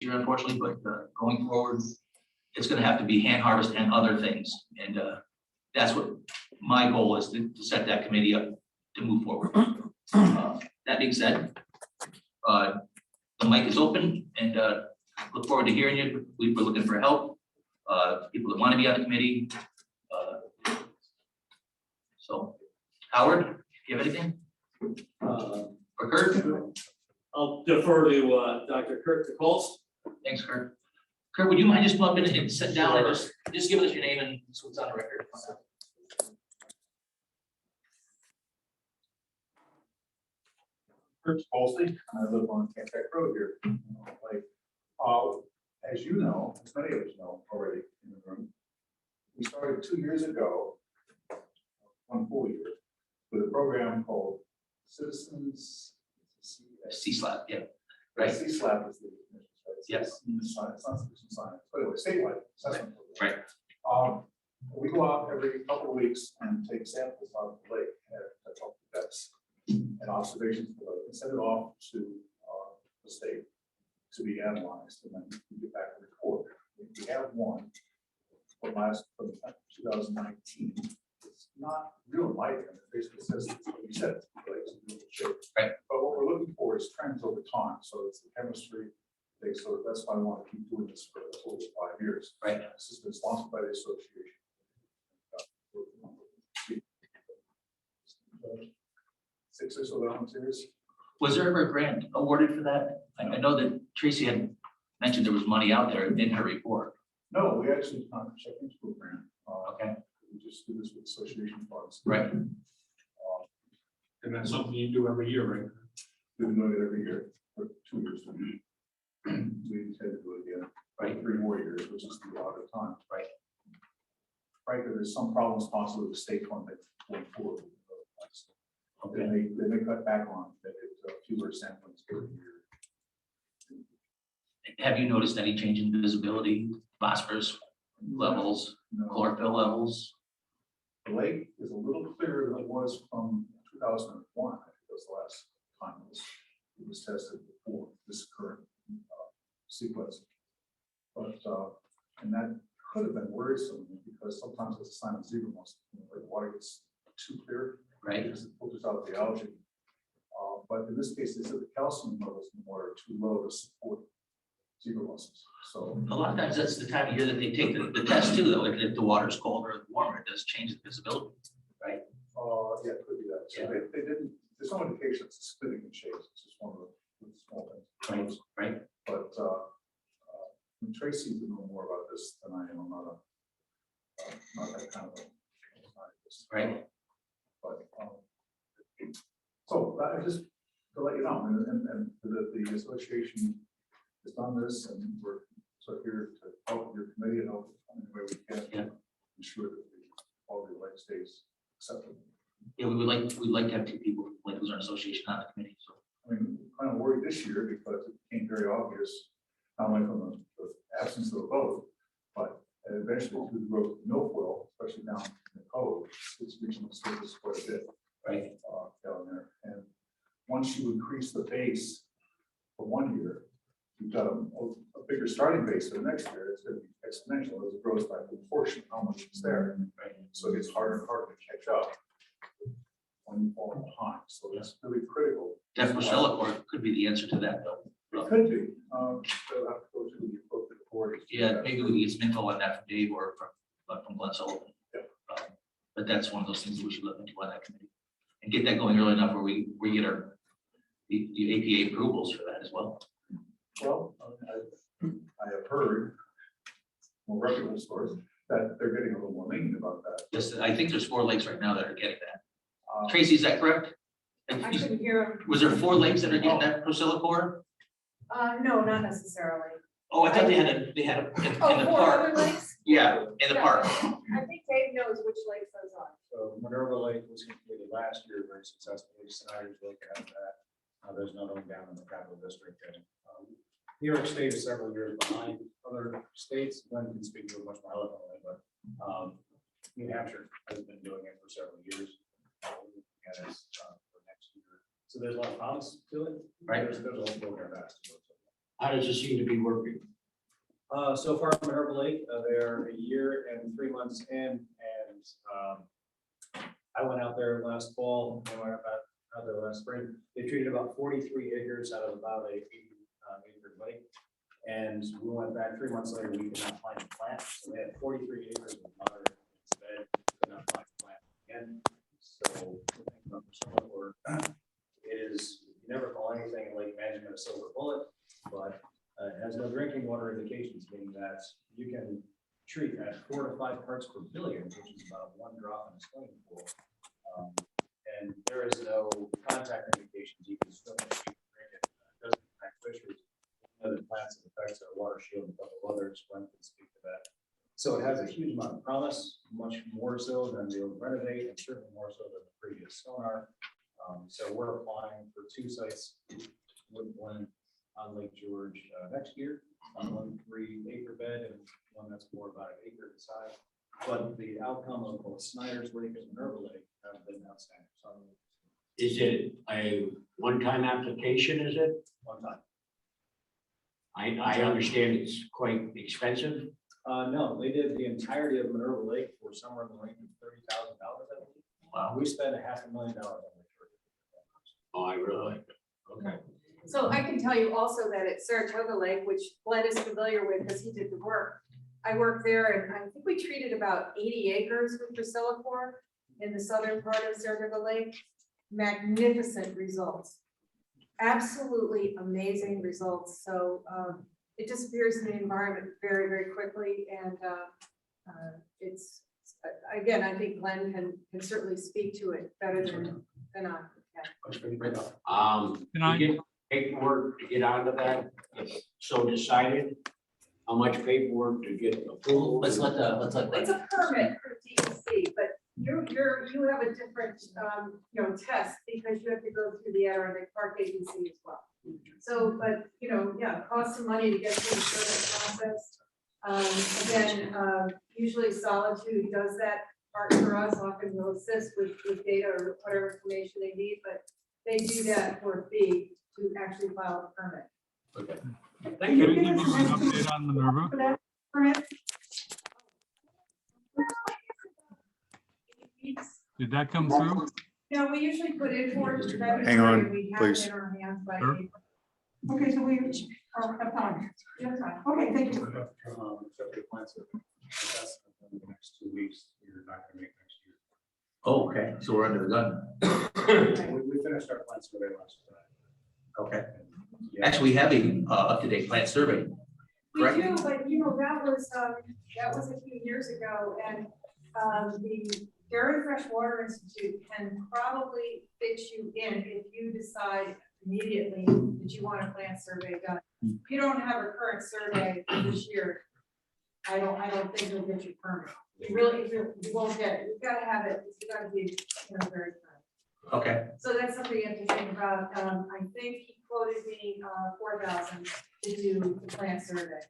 year, unfortunately, but going forward, it's going to have to be hand harvest and other things. And that's what my goal is, to set that committee up to move forward. That being said, the mic is open, and look forward to hearing you. We're looking for help. People that want to be on the committee. So, Howard, do you have anything? Or Kurt? I'll defer to Dr. Kurt DeCols. Thanks, Kurt. Kurt, would you mind just come up and sit down and just give us your name and so it's on the record? Kurt Polsey, I live on Campac Road here. As you know, as many of us know already in the room, we started 2 years ago, 1 full year, with a program called Citizens C-SLAP, yeah. Right. C-SLAP is the Yes. It's not citizen science, but anyway, statewide assessment program. Right. We go out every couple of weeks and take samples out of the lake at depths and observations of the lake and send it off to the state to be analyzed, and then we get back a report. We have one from 2019. It's not real light, and it basically says what you said, the lake's in good shape. Right. But what we're looking for is trends over time. So it's the chemistry. So that's why I want to keep doing this for over 5 years. Right. This has been sponsored by the association. 6 or so volunteers. Was there ever a grant awarded for that? I know that Tracy had mentioned there was money out there in her report. No, we actually not check into a grant. Okay. We just do this with association funds. Right. And that's something you do every year, right? We've been doing it every year for 2 years. We intend to do it again, Right. 3 more years, which is the odd of time. Right. Frankly, there's some problems possible with the state funding going forward. Okay. They may cut back on fewer samplings every year. Have you noticed any change in visibility, phosphorus levels, No. chlorophyll levels? The lake is a little clearer than it was from 2001. I think that was the last time it was tested before this current sequence. But and that could have been worrisome because sometimes it's a sign of zebra mussel, where the water gets too clear, Right. because it filters out the algae. But in this case, they said the calcium levels in the water are too low to support zebra mussels. So A lot of times that's the time of year that they take the test too, though. If the water's colder or warmer, it does change the visibility. yeah, it could be that. So Yeah. they didn't. There's no indication it's splitting in shapes. It's just one of the small things. Right. But and Tracy would know more about this than I am. I'm not that kind of a scientist. Right. But so I just to let you know, and the association has done this, and we're sort of here to help your committee and help in any way we can Yeah. ensure that the quality of life stays acceptable. Yeah, we'd like to have 2 people from Lake Luzerne Association on the committee. So I mean, I'm kind of worried this year because it became very obvious, not only from the absence of a vote, but eventually through the growth of milfoil, especially down in the cove, it's reaching the surface quite a bit right. down there. And once you increase the base for 1 year, you've got a bigger starting base for the next year. It's going to be exponential as it grows by proportion how much is there. Right. So it gets harder and harder to catch up when you fall behind. So it's really critical. That Procellacor could be the answer to that, though. It could be. They'll have to go through the appropriate authorities. Yeah, maybe we can get some info on that from Dave or from Glenn Sullivan. Yep. But that's one of those things that we should look into on that committee and get that going early enough where we get our the APA approvals for that as well. Well, I have heard more reputable sources that they're getting a little more lenient about that. Yes, I think there's 4 lakes right now that are getting that. Tracy, is that correct? I couldn't hear him. Was there 4 lakes that are getting that Procellacor? No, not necessarily. Oh, I thought they had a in the 4 other park. lakes? Yeah, in the park. I think Dave knows which lakes those are. So Minerva Lake was completed last year very successfully. Snyder's Lake out of that. There's another one down in the capital district. And, New York State is several years behind other states. Glenn can speak to it much more eloquently, but New Hampshire has been doing it for several years. And it's for next year. So there's a lot of promise to it. Right. There's a whole program fast. How does it seem to be working? So far from Minerva Lake, they're a year and 3 months in, and I went out there last fall, I went out there last spring. They treated about 43 acres out of about a 80 acre lake. And we went back 3 months later, we could not find a plant. So they had 43 acres of water instead, could not find a plant again. So for someone where it is, you never call anything in lake management a silver bullet, but it has no drinking water indications, meaning that you can treat at 4 to 5 parts per billion, which is about 1 drop in a swimming pool. And there is no contact indications. You can swim it, you can drink it. It doesn't impact fisheries. Other plants, it affects our water shield, and a couple of others. Glenn can speak to that. So it has a huge amount of promise, much more so than the old Renovate, and certainly more so than the previous sonar. So we're applying for 2 sites with one on Lake George next year, on 1 3-acre bed and one that's more about 1 acre in size. But the outcome of both Snyder's Lake and Minerva Lake have been outstanding. So Is it a one-time application, is it? one time. I understand it's quite expensive. No, they did the entirety of Minerva Lake for somewhere in the range of $30,000, I believe. Wow. We spent $500,000 on Lake George. Oh, I really like it. Okay. So I can tell you also that at Saratoga Lake, which Glenn is familiar with because he did the work, I worked there and I think we treated about 80 acres with Priscillacor in the southern part of Saratoga Lake. Magnificent results. Absolutely amazing results. So it disappears in the environment very, very quickly. And it's, again, I think Glenn can certainly speak to it better than I can. Can I get paperwork to get onto that? If so decided, how much paperwork to get approval? Let's let It's a permit for DEC, but you have a different, test because you have to go through the Adirondack Park Agency as well. So, but, yeah, it costs some money to get through the permit process. Again, usually Solitude does that part for us, often will assist with data or whatever information they need, but they do that for a fee to actually file a permit. Okay. Thank Can you you. give us an update on Minerva? For that permit? Did that come through? No, we usually put in for it. Hang on, We have please. it in our hands by Sure. April. Okay, so we have time. You have time. Okay, thank you. Except for the plants that assessment in the next 2 weeks, you're not gonna make next year. Oh, okay, so we're under the gun. We finished our plant survey last time. Okay. Yeah. Actually, we have a up-to-date plant survey. We Correct. do, but that was a few years ago, and the Dairy Fresh Water Institute can probably fit you in if you decide immediately that you want a plant survey done. If you don't have a current survey this year, I don't think you'll get your permit. You won't get it. You've got to have it. It's got to be, very current. Okay, So that's something you have to think about. I think he quoted me $4,000 to do the plant survey.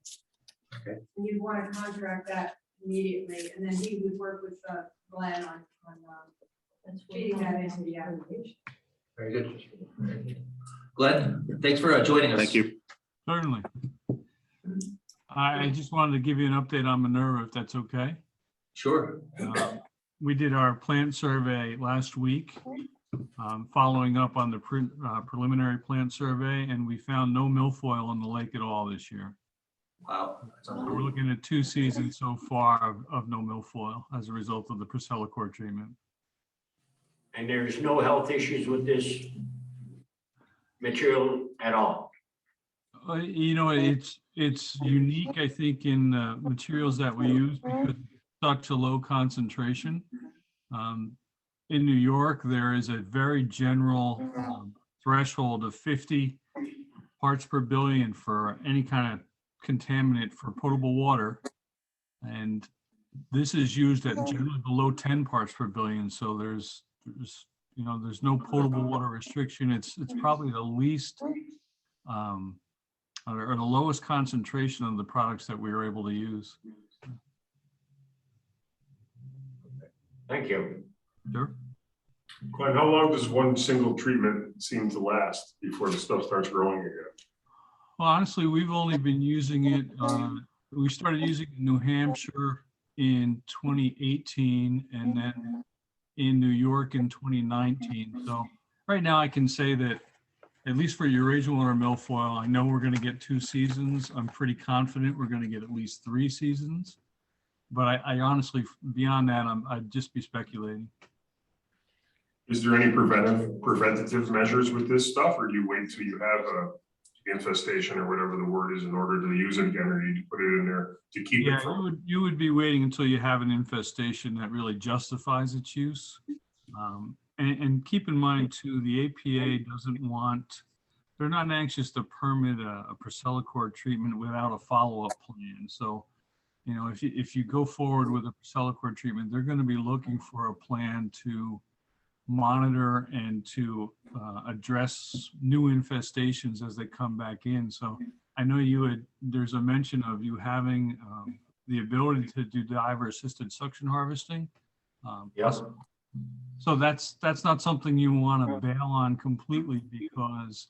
Okay. And you'd want to contract that immediately, and then he would work with Glenn on feeding that into the application. very good. Glenn, thanks for joining us. Thank you. Certainly. I just wanted to give you an update on Minerva, if that's okay. Sure. We did our plant survey last week, following up on the preliminary plant survey, and we found no milfoil in the lake at all this year. Wow. That's We're unbelievable. looking at 2 seasons so far of no milfoil as a result of the Priscillacor treatment. And there's no health issues with this material at all. It's unique, I think, in materials that we use because it's such a low concentration. In New York, there is a very general threshold of 50 parts per billion for any kind of contaminant for potable water. And this is used at generally below 10 parts per billion. So there's no potable water restriction. It's probably the least or the lowest concentration of the products that we were able to use. Thank you. Sure. Glenn, how long does one single treatment seem to last before the stuff starts growing again? Well, honestly, we've only been using it, we started using it in New Hampshire in 2018 and then in New York in 2019. So right now I can say that at least for your original or milfoil, I know we're going to get 2 seasons. I'm pretty confident we're going to get at least 3 seasons. But I honestly, beyond that, I'd just be speculating. Is there any preventative measures with this stuff, or do you wait till you have a infestation or whatever the word is in order to use it again, or do you put it in there to keep Yeah, it from? you would be waiting until you have an infestation that really justifies its use. And keep in mind too, the APA doesn't want, they're not anxious to permit a Priscillacor treatment without a follow-up plan. So, you know, if you go forward with a Priscillacor treatment, they're going to be looking for a plan to monitor and to address new infestations as they come back in. So I know there's a mention of you having the ability to do diver assisted suction harvesting. Yes. So that's not something you want to bail on completely, because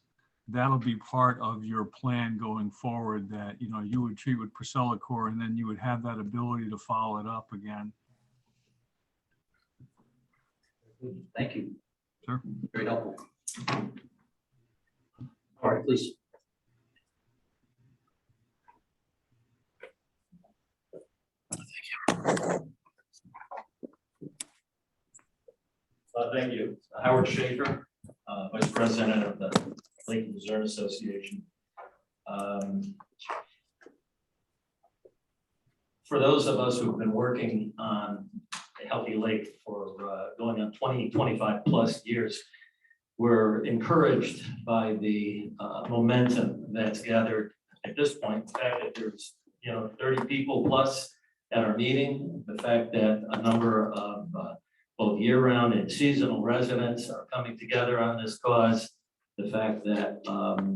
that'll be part of your plan going forward, that, you know, you would treat with Priscillacor and then you would have that ability to follow it up again. Thank you. Sure. Very helpful. All right, please. Thank you. Howard Schaefer, Vice President of the Lake Luzerne Association. For those of us who've been working on a healthy lake for going on 20, 25 plus years, we're encouraged by the momentum that's gathered at this point. The fact that there's 30 people plus at our meeting, the fact that a number of both year-round and seasonal residents are coming together on this cause, the fact that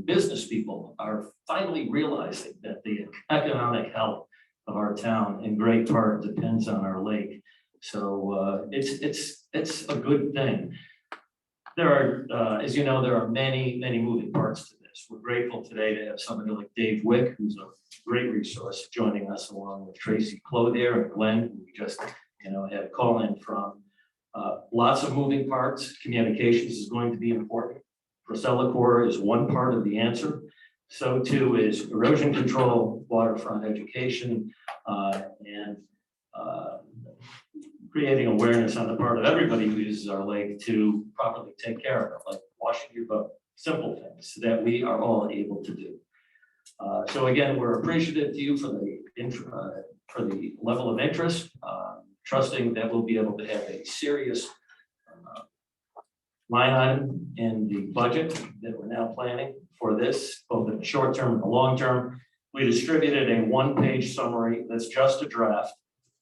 business people are finally realizing that the economic health of our town in great part depends on our lake. So it's a good thing. There are, as you know, there are many moving parts to this. We're grateful today to have somebody like Dave Wick, who's a great resource, joining us, along with Tracy Clothier and Glenn, who we just had a call in from. Lots of moving parts. Communications is going to be important. Priscillacor is one part of the answer. So too is erosion control, waterfront education, and creating awareness on the part of everybody who uses our lake to properly take care of it, like washing your boat. Simple things that we are all able to do. So again, we're appreciative to you for the level of interest, trusting that we'll be able to have a serious line item in the budget that we're now planning for this, both in the short term and the long term. We distributed a one-page summary that's just a draft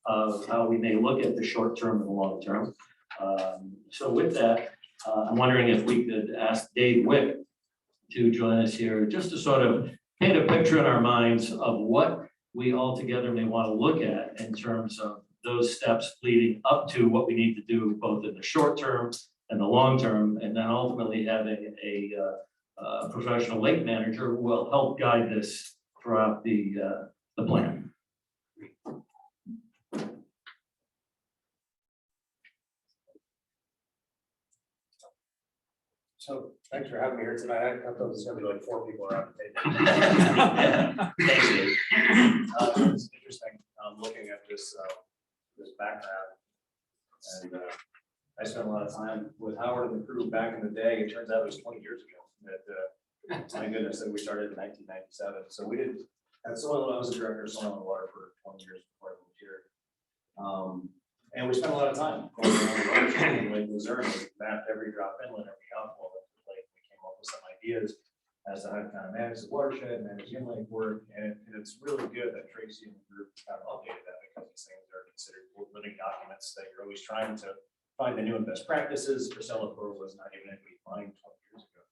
of how we may look at the short term and the long term. So with that, I'm wondering if we could ask Dave Wick to join us here, just to sort of paint a picture in our minds of what we all together may want to look at in terms of those steps leading up to what we need to do both in the short term and the long term, and then ultimately having a professional lake manager who will help guide this throughout the plan. So thanks for having me here tonight. I thought there was gonna be like 4 people around the table. Thanks, Dave. It's interesting, looking at this background. And I spent a lot of time with Howard and the crew back in the day. It turns out it was 20 years ago that, my goodness, that we started in 1997. So we did, at soil, I was the director of soil and water for 20 years before I moved here. And we spent a lot of time going around the watershed in Lake Luzerne. We mapped every drop inlet, every outflow of the lake. We came up with some ideas as to how to kind of manage the watershed, manage inlet work. And it's really good that Tracy and the group kind of updated that, because these things are considered living documents that you're always trying to find the new and best practices. Priscillacor was not even anything flying 20 years ago.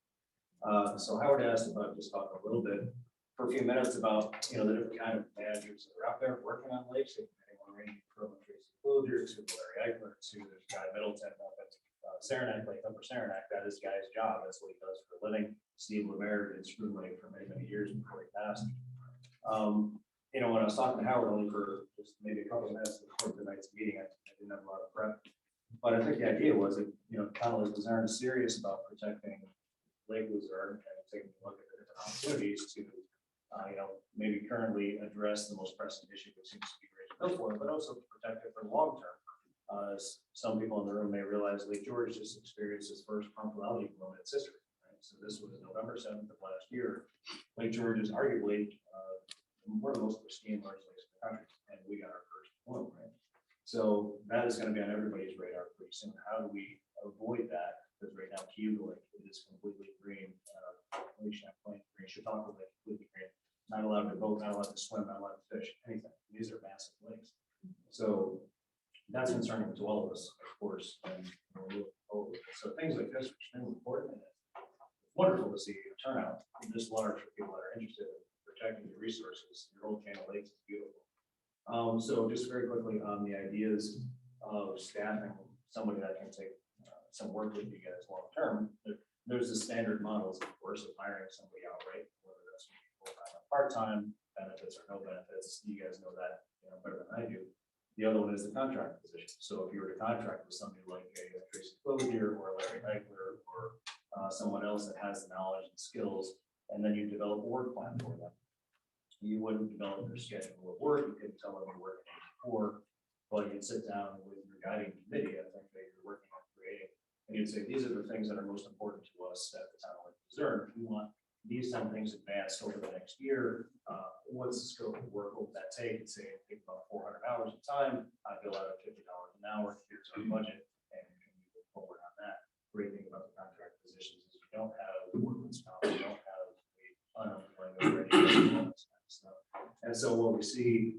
So Howard asked if I would just talk a little bit for a few minutes about the different kind of managers that are out there working on lakes. Anyone ranging from Tracy Clothier to Larry Eichler to Guy Middleton up at Saranac, like Upper Saranac, that is the guy's job, that's what he does for a living. Steve Lemaire did Spoon Lake for many, many years before he passed. You know, when I was talking to Howard only for just maybe a couple of minutes before tonight's meeting, I didn't have a lot of prep. But I think the idea was that, you know, kind of like Luzerne is serious about protecting Lake Luzerne and taking a look at the different opportunities to, you know, maybe currently address the most pressing issue that seems to be raised before, but also to protect it for the long term. As some people in the room may realize, Lake George just experienced its first harmful algae bloom in its history. Right? So this was November 7th of last year. Lake George is arguably one of the most pristine large lakes in the country, and we got our first bloom, right? So that is going to be on everybody's radar pretty soon. How do we avoid that? Because right now, Cuba Lake is completely green. Lake Champlain green, Chautauqua Lake completely green. Not allowed to boat, not allowed to swim, not allowed to fish, anything. These are massive lakes. So that's concerning to all of us, of course. And we're over. So things like this are extremely important. And it's wonderful to see a turnout this large for people that are interested in protecting your resources. Your old Channel Lakes is beautiful. So just very quickly on the ideas of staffing somebody that can take some work with you guys long term. There's the standard models, of course, of hiring somebody outright, whether that's full-time or part-time, benefits or no benefits. You guys know that, you know, better than I do. The other one is the contract position. So if you were to contract with somebody like a Tracy Cloutier or Larry Eichler or someone else that has the knowledge and skills, and then you develop a work plan for them. You wouldn't develop their schedule of work. You couldn't tell them you're working before, but you'd sit down with your guiding committee, I think that you're working on creating, and you'd say, these are the things that are most important to us at the town of Luzerne. We want these some things advanced over the next year. What's the scope of work? What would that take? Say it take about 400 hours of time. I bill out at $50 an hour. Here's our budget, and we move forward on that. Great thing about the contract positions is you don't have workman's comp, you don't have unemployment or any of that stuff. And so what we see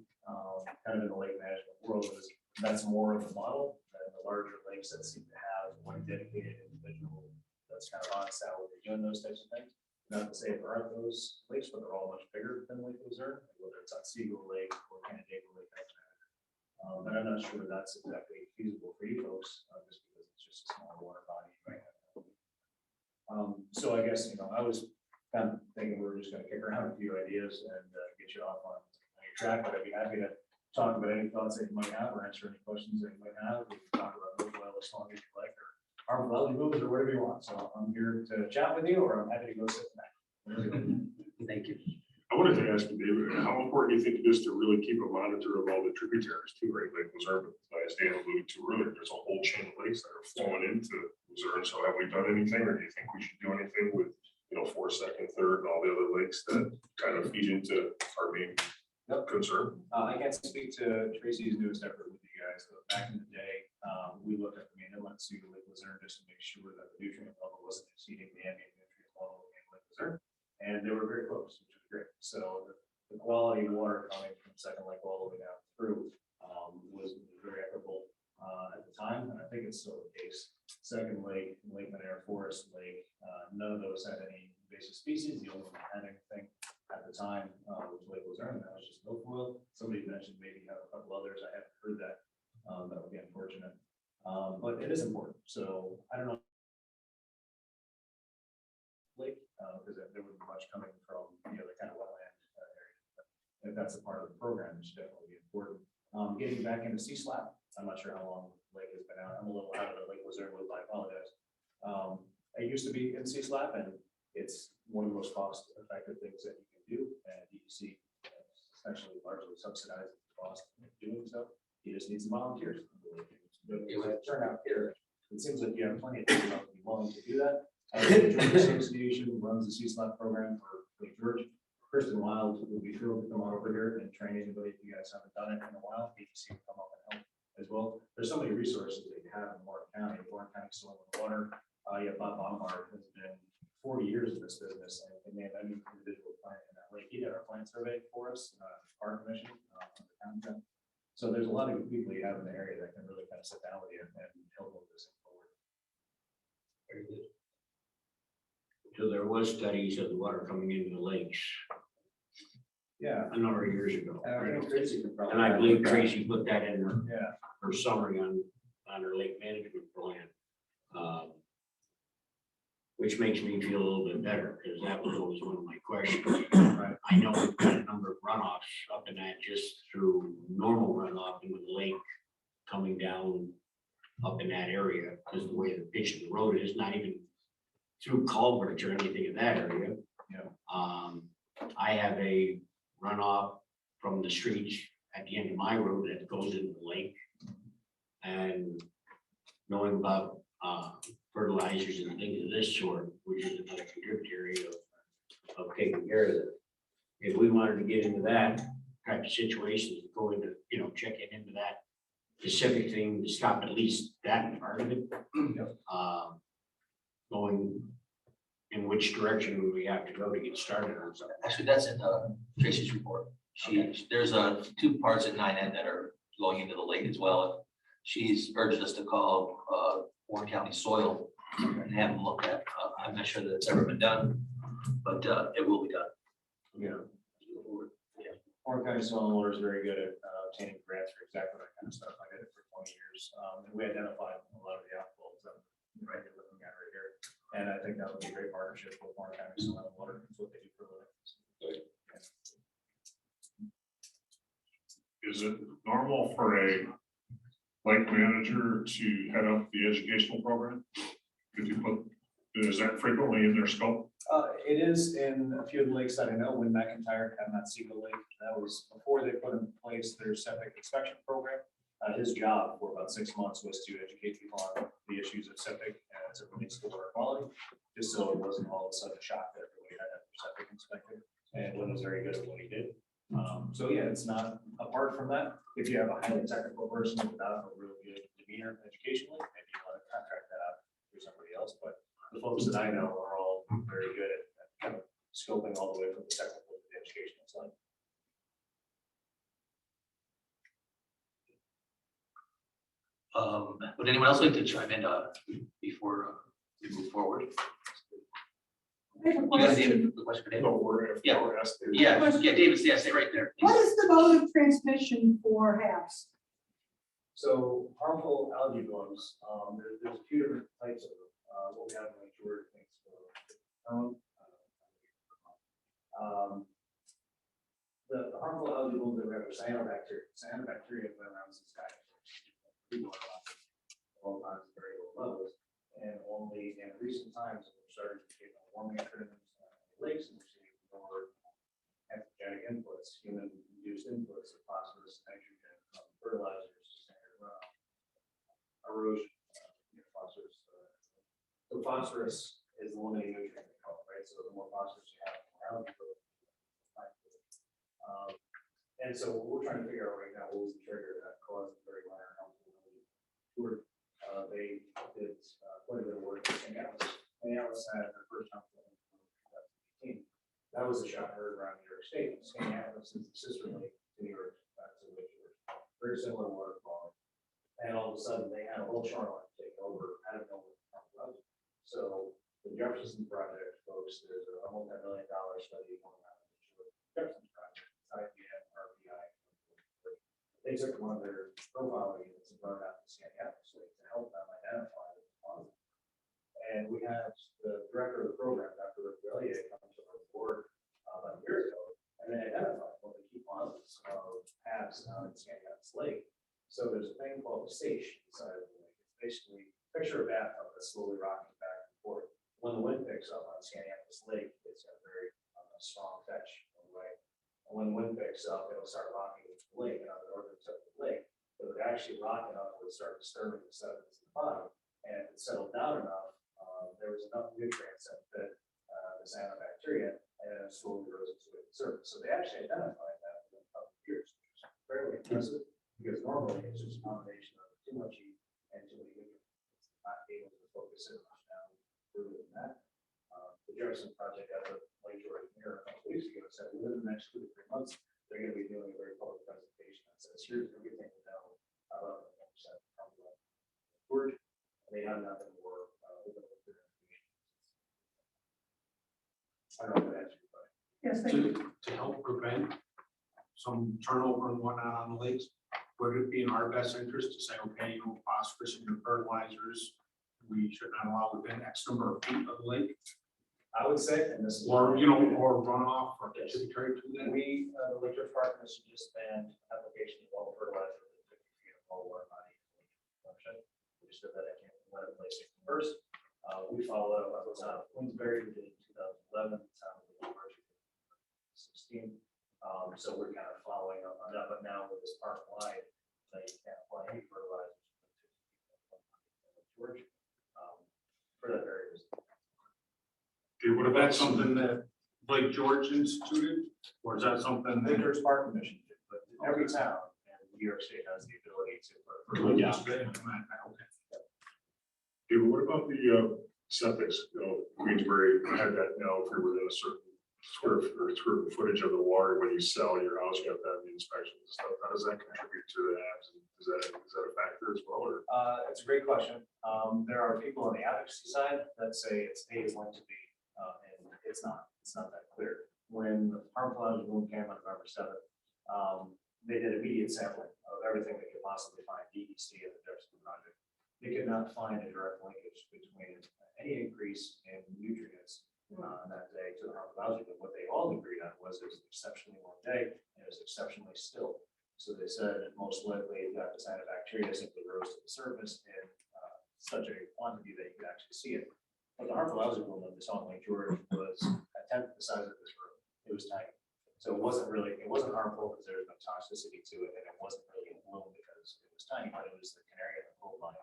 kind of in the lake management world is that's more of the model than the larger lakes that seem to have one dedicated individual that's kind of on salary doing those types of things. Not to say there aren't those lakes, but they're all much bigger than Lake Luzerne, whether it's on Seagull Lake or Canandaigua Lake. But I'm not sure that's exactly feasible for you folks, just because it's just a small water body right now. So I guess, you know, I was kind of thinking we were just going to kick around a few ideas and get you off on your track, but I'd be happy to talk about any thoughts that you might have or answer any questions that you might have. We can talk about those well as long as you like, or harmful algae moves or whatever you want. So I'm here to chat with you, or I'm happy to go sit back. Thank you. I wanted to ask you, David, how important do you think it is to really keep a monitor of all the tributaries to Great Lake Luzerne? As Dan alluded to earlier, there's a whole chain of lakes that are flowing into Luzerne. So have we done anything, or do you think we should do anything with, you know, 4th, 2nd, 3rd, and all the other lakes that kind of feed into our main concern? I can't speak to Tracy's newest effort with you guys, but back in the day, we looked at the main inlet to Lake Luzerne just to make sure that the nutrient level wasn't exceeding the ambient nutrient level in Lake Luzerne. And they were very close, which was great. So the quality of water coming from Second Lake all the way down through was very equitable at the time, and I think it's still the case. Second Lake, Lake Monero Forest Lake, none of those had any invasive species. The only one that had anything at the time was Lake Luzerne, and that was just milfoil. Somebody mentioned maybe have a couple others. I haven't heard that. That would be unfortunate, but it is important. So I don't know. Lake, because there wouldn't be much coming from the other kind of wetland area. But if that's a part of the program, it should definitely be important. Getting back into sea slap, I'm not sure how long the lake has been out. I'm a little out of the Lake Luzerne loop, I apologize. I used to be in sea slap, and it's one of the most cost-effective things that you can do. And DEC essentially largely subsidizes the cost of doing so. You just need some volunteers. Turnout here. It seems like you have plenty of people that would be willing to do that. The Georgia Association runs the sea slap program for Lake George. Kristen Wild would be thrilled to come over here and train anybody if you guys haven't done it in a while. DEC will come up and help as well. There's so many resources that you have in Warren County. Warren County Soil and Water. Bob Baumgart has been 40 years in this business, and they have any individual plant in that lake. He did our plant survey for us, Park Commission, on the county. So there's a lot of good people you have in the area that can really kind of sit down with you and help move this forward. Very good. So there was studies of the water coming into the lakes Yeah. a number of years ago. I think Tracy could probably And I believe Tracy put that in her, Yeah. her summary on her lake management plan. which makes me feel a little bit better, because that was always one of my questions. I know we've got a number of runoffs up in that just through normal runoff into the lake coming down up in that area, because the way the pitch of the road is, not even through culverts or anything in that area. Yeah. I have a runoff from the streets at the end of my road that goes into the lake. And knowing about fertilizers and things of this sort, which is another contributory of taking care of it. If we wanted to get into that type of situations, go into, checking into that specific thing to stop at least that part of it. Going in which direction would we have to go to get started on something? Actually, that's in Tracy's report. There's 2 parts at 9N that are going into the lake as well. She's urged us to call Warren County Soil and have them look at. I'm not sure that it's ever been done, but it will be done. Yeah. Warren County Soil and Water is very good at obtaining grants for exactly that kind of stuff. I did it for 20 years. And we identified a lot of the outfalls that we're looking at right here. And I think that would be a great partnership with Warren County Soil and Water. It's what they do for a living. Is it normal for a lake manager to head up the educational program? Is that frequently in their scope? It is in a few of the lakes that I know. When McIntyre had Montego Lake, that was before they put in place their septic inspection program. His job for about 6 months was to educate people on the issues of septic as it relates to water quality, just so it wasn't all of a sudden a shock that everybody had their septic inspected. And Lynn was very good at what he did. So yeah, it's not apart from that. If you have a highly technical person without a really good demeanor educationally, maybe you want to contract that out for somebody else. But the folks that I know are all very good at kind of scoping all the way from the technical to the educational side. Would anyone else like to chime in before we move forward? I have a You got question. David, the question for David? No, we're. Yeah. we're asked to- Yeah, David, yeah, stay right there. What is the mode of transmission for HAPS? So harmful algae blooms, there's a few different types of them. What we have to make sure things the harmful algae blooms that we have are cyanobacteria. Cyanobacteria have been around since all times at very low levels, and only in recent times we're starting to get warming trends in lakes, and we're seeing more anthropogenic inputs, human-induced inputs of phosphorus, nitrogen, fertilizers, erosion, phosphorus. So phosphorus is the limiting nutrient, right? So the more phosphorus you have, the more algae growth. And so what we're trying to figure out right now, what was the trigger that caused very minor algae blooms? They did quite a bit of work in Minneapolis. Minneapolis had their first algae bloom in 2018. That was a shot heard around New York State. Minneapolis is the sister lake to New York, to Lake George. Very similar water quality. And all of a sudden, they had a whole shoreline taken over out of nowhere. So the Jefferson Project, folks, there's a multi-million-dollar study going on in the Jefferson Project, IBM, RBI. They took one of their profiling units and brought it out to Minneapolis to help them identify the deposit. And we had the director of the program, Dr. Rick Bellier, come to our board about a year ago, and they identified one of the key causes of HABs out in Minneapolis Lake. So there's a thing called a station inside of the lake. It's basically picture a bathtub that's slowly rocking back and forth. When the wind picks up on Minneapolis Lake, it's a very strong fetch, right? And when the wind picks up, it'll start rocking the lake, and on the northern tip of the lake, it would actually rock enough to start disturbing the sediments at the bottom. And if it settled down enough, there was enough nutrients that fed the cyanobacteria, and it slowly rose its way to the surface. So they actually identified that within a couple of years, which is fairly impressive. Because normally it's just a combination of too much heat and too many nutrients. It's not able to focus it much down further than that. The Jefferson Project out of Lake George here a couple weeks ago said within the next 2 to 3 months, they're going to be doing a very public presentation that says, here's everything we know about the 1% from George. They have nothing more with their information. I don't know if that answers your question. Yes, thank you. To help prevent some turnover and whatnot on the lakes, would it be in our best interest to say, okay, phosphorus in your fertilizers, we should not allow within X number of feet of the lake? I would say, and this is. Or, you know, or runoff or tributary to that? We, the Lake George Park Commission just banned application of all fertilizer within 50 feet of all water body. We just said that I can't let it place it first. We followed up on what's out of Queensbury, we did it in 2011, it's out of March 16. So we're kind of following up on that, but now with this park wide, you can't apply any fertilizer. George, for that very reason. Okay, what Would about that something that Lake George instituted, or is that something? Lake George Park Commission, did, but every town in New York State has the ability to. Yeah. Okay, but what about the septics? You know, Queensbury had that now, if you're within a certain square footage of the water, when you sell your house, you have to have the inspections and stuff. How does that contribute to that? Is that a factor as well, or? It's a great question. There are people on the advocacy side that say it's A is going to be, and it's not that clear. When the harmful atoms boom came on November 7th, they did immediate sampling of everything they could possibly find, DEC and the Jefferson Project. They could not find a direct linkage between any increase in nutrients that day to the harmful algae, but what they all agreed on was it was an exceptionally warm day and it was exceptionally still. So they said that most likely that the cyanobacteria simply rose to the surface in such a quantity that you could actually see it. But the harmful algae bloom that they saw in Lake George was a tenth the size of this room. It was tiny. So it wasn't harmful because there was no toxicity to it, and it wasn't really a bloom because it was tiny, but it was the canary in the coal mine.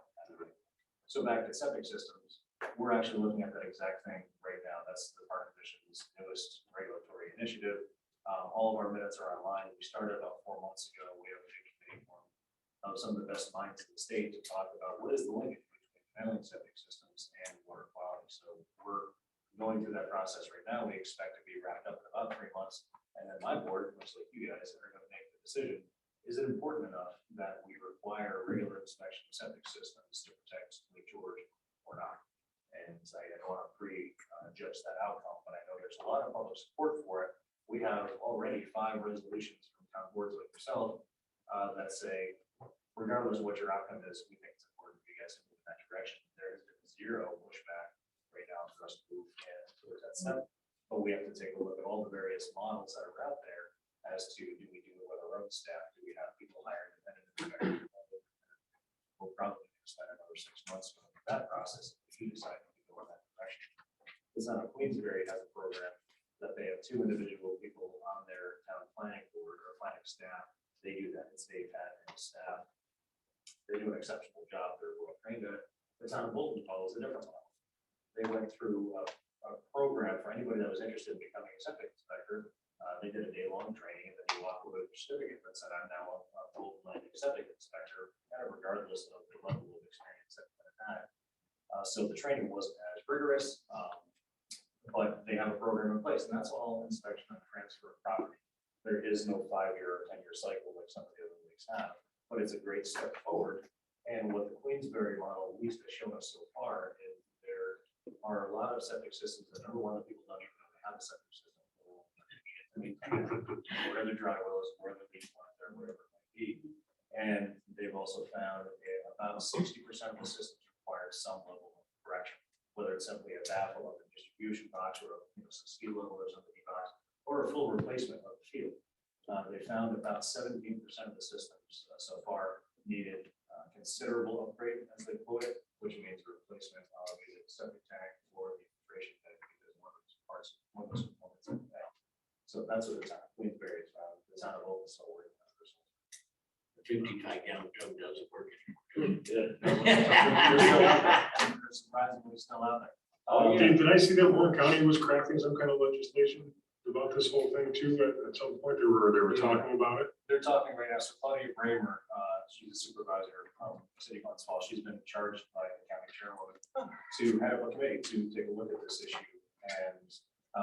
So back to septic systems, we're actually looking at that exact thing right now. That's the Park Commission's newest regulatory initiative. All of our minutes are online. We started about 4 months ago. We have a big committee form of some of the best minds in the state to talk about what is the linkage between failing septic systems and water quality. So we're going through that process right now. We expect to be wrapped up in about 3 months. And then my board, much like you guys, are going to make the decision. Is it important enough that we require regular inspection of septic systems to protect Lake George or not? And I don't want to prejudge that outcome, but I know there's a lot of public support for it. We have already 5 resolutions from town boards like yourself that say, regardless of what your outcome is, we think it's important for you guys to move in that direction. There has been 0 pushback right now for us to move towards that step. But we have to take a look at all the various models that are out there as to do we do it with our own staff? Do we have people hired independent? We'll probably spend another 6 months going through that process if you decide to go in that direction. The town of Queensbury has a program that they have 2 individual people on their town planning board or planning staff. They do that. It's Dave Pat and his staff. They do an exceptional job. They're well trained at it. The town of Bolton follows a different model. They went through a program for anybody that was interested in becoming a septic inspector. They did a day-long training and then you walk away with a certificate that said, I'm now a Bolton septic inspector, kind of regardless of the level of experience that you had. So the training wasn't as rigorous, but they have a program in place, and that's all inspection and transfer of property. There is no 5-year or 10-year cycle like some of the other leagues have, but it's a great step forward. And what the Queensbury model at least has shown us so far is there are a lot of septic systems that number one, that people don't even know they have a septic system. I mean, where the dry wells, where the leak lines are, wherever it might be. And they've also found about 60% of the systems require some level of correction, whether it's simply a baffle of the distribution box or some ski level or something box, or a full replacement of the field. They found about 17% of the systems so far needed considerable upgrade, as they quote it, which means a replacement of either the septic tank or the filtration tank because one of those parts, one of those components is down. So that's what the town of Queensbury has found. The town of Bolton still working on this. The 55-gallon drum doesn't work. They're surprisingly still out there. Did I see that Warren County was crafting some kind of legislation about this whole thing too? At some point, they were talking about it. They're talking right now. So Claudia Bramer, she's a supervisor of City of Hunts Fall. She's been charged by the county chairwoman to have a committee to take a look at this issue. And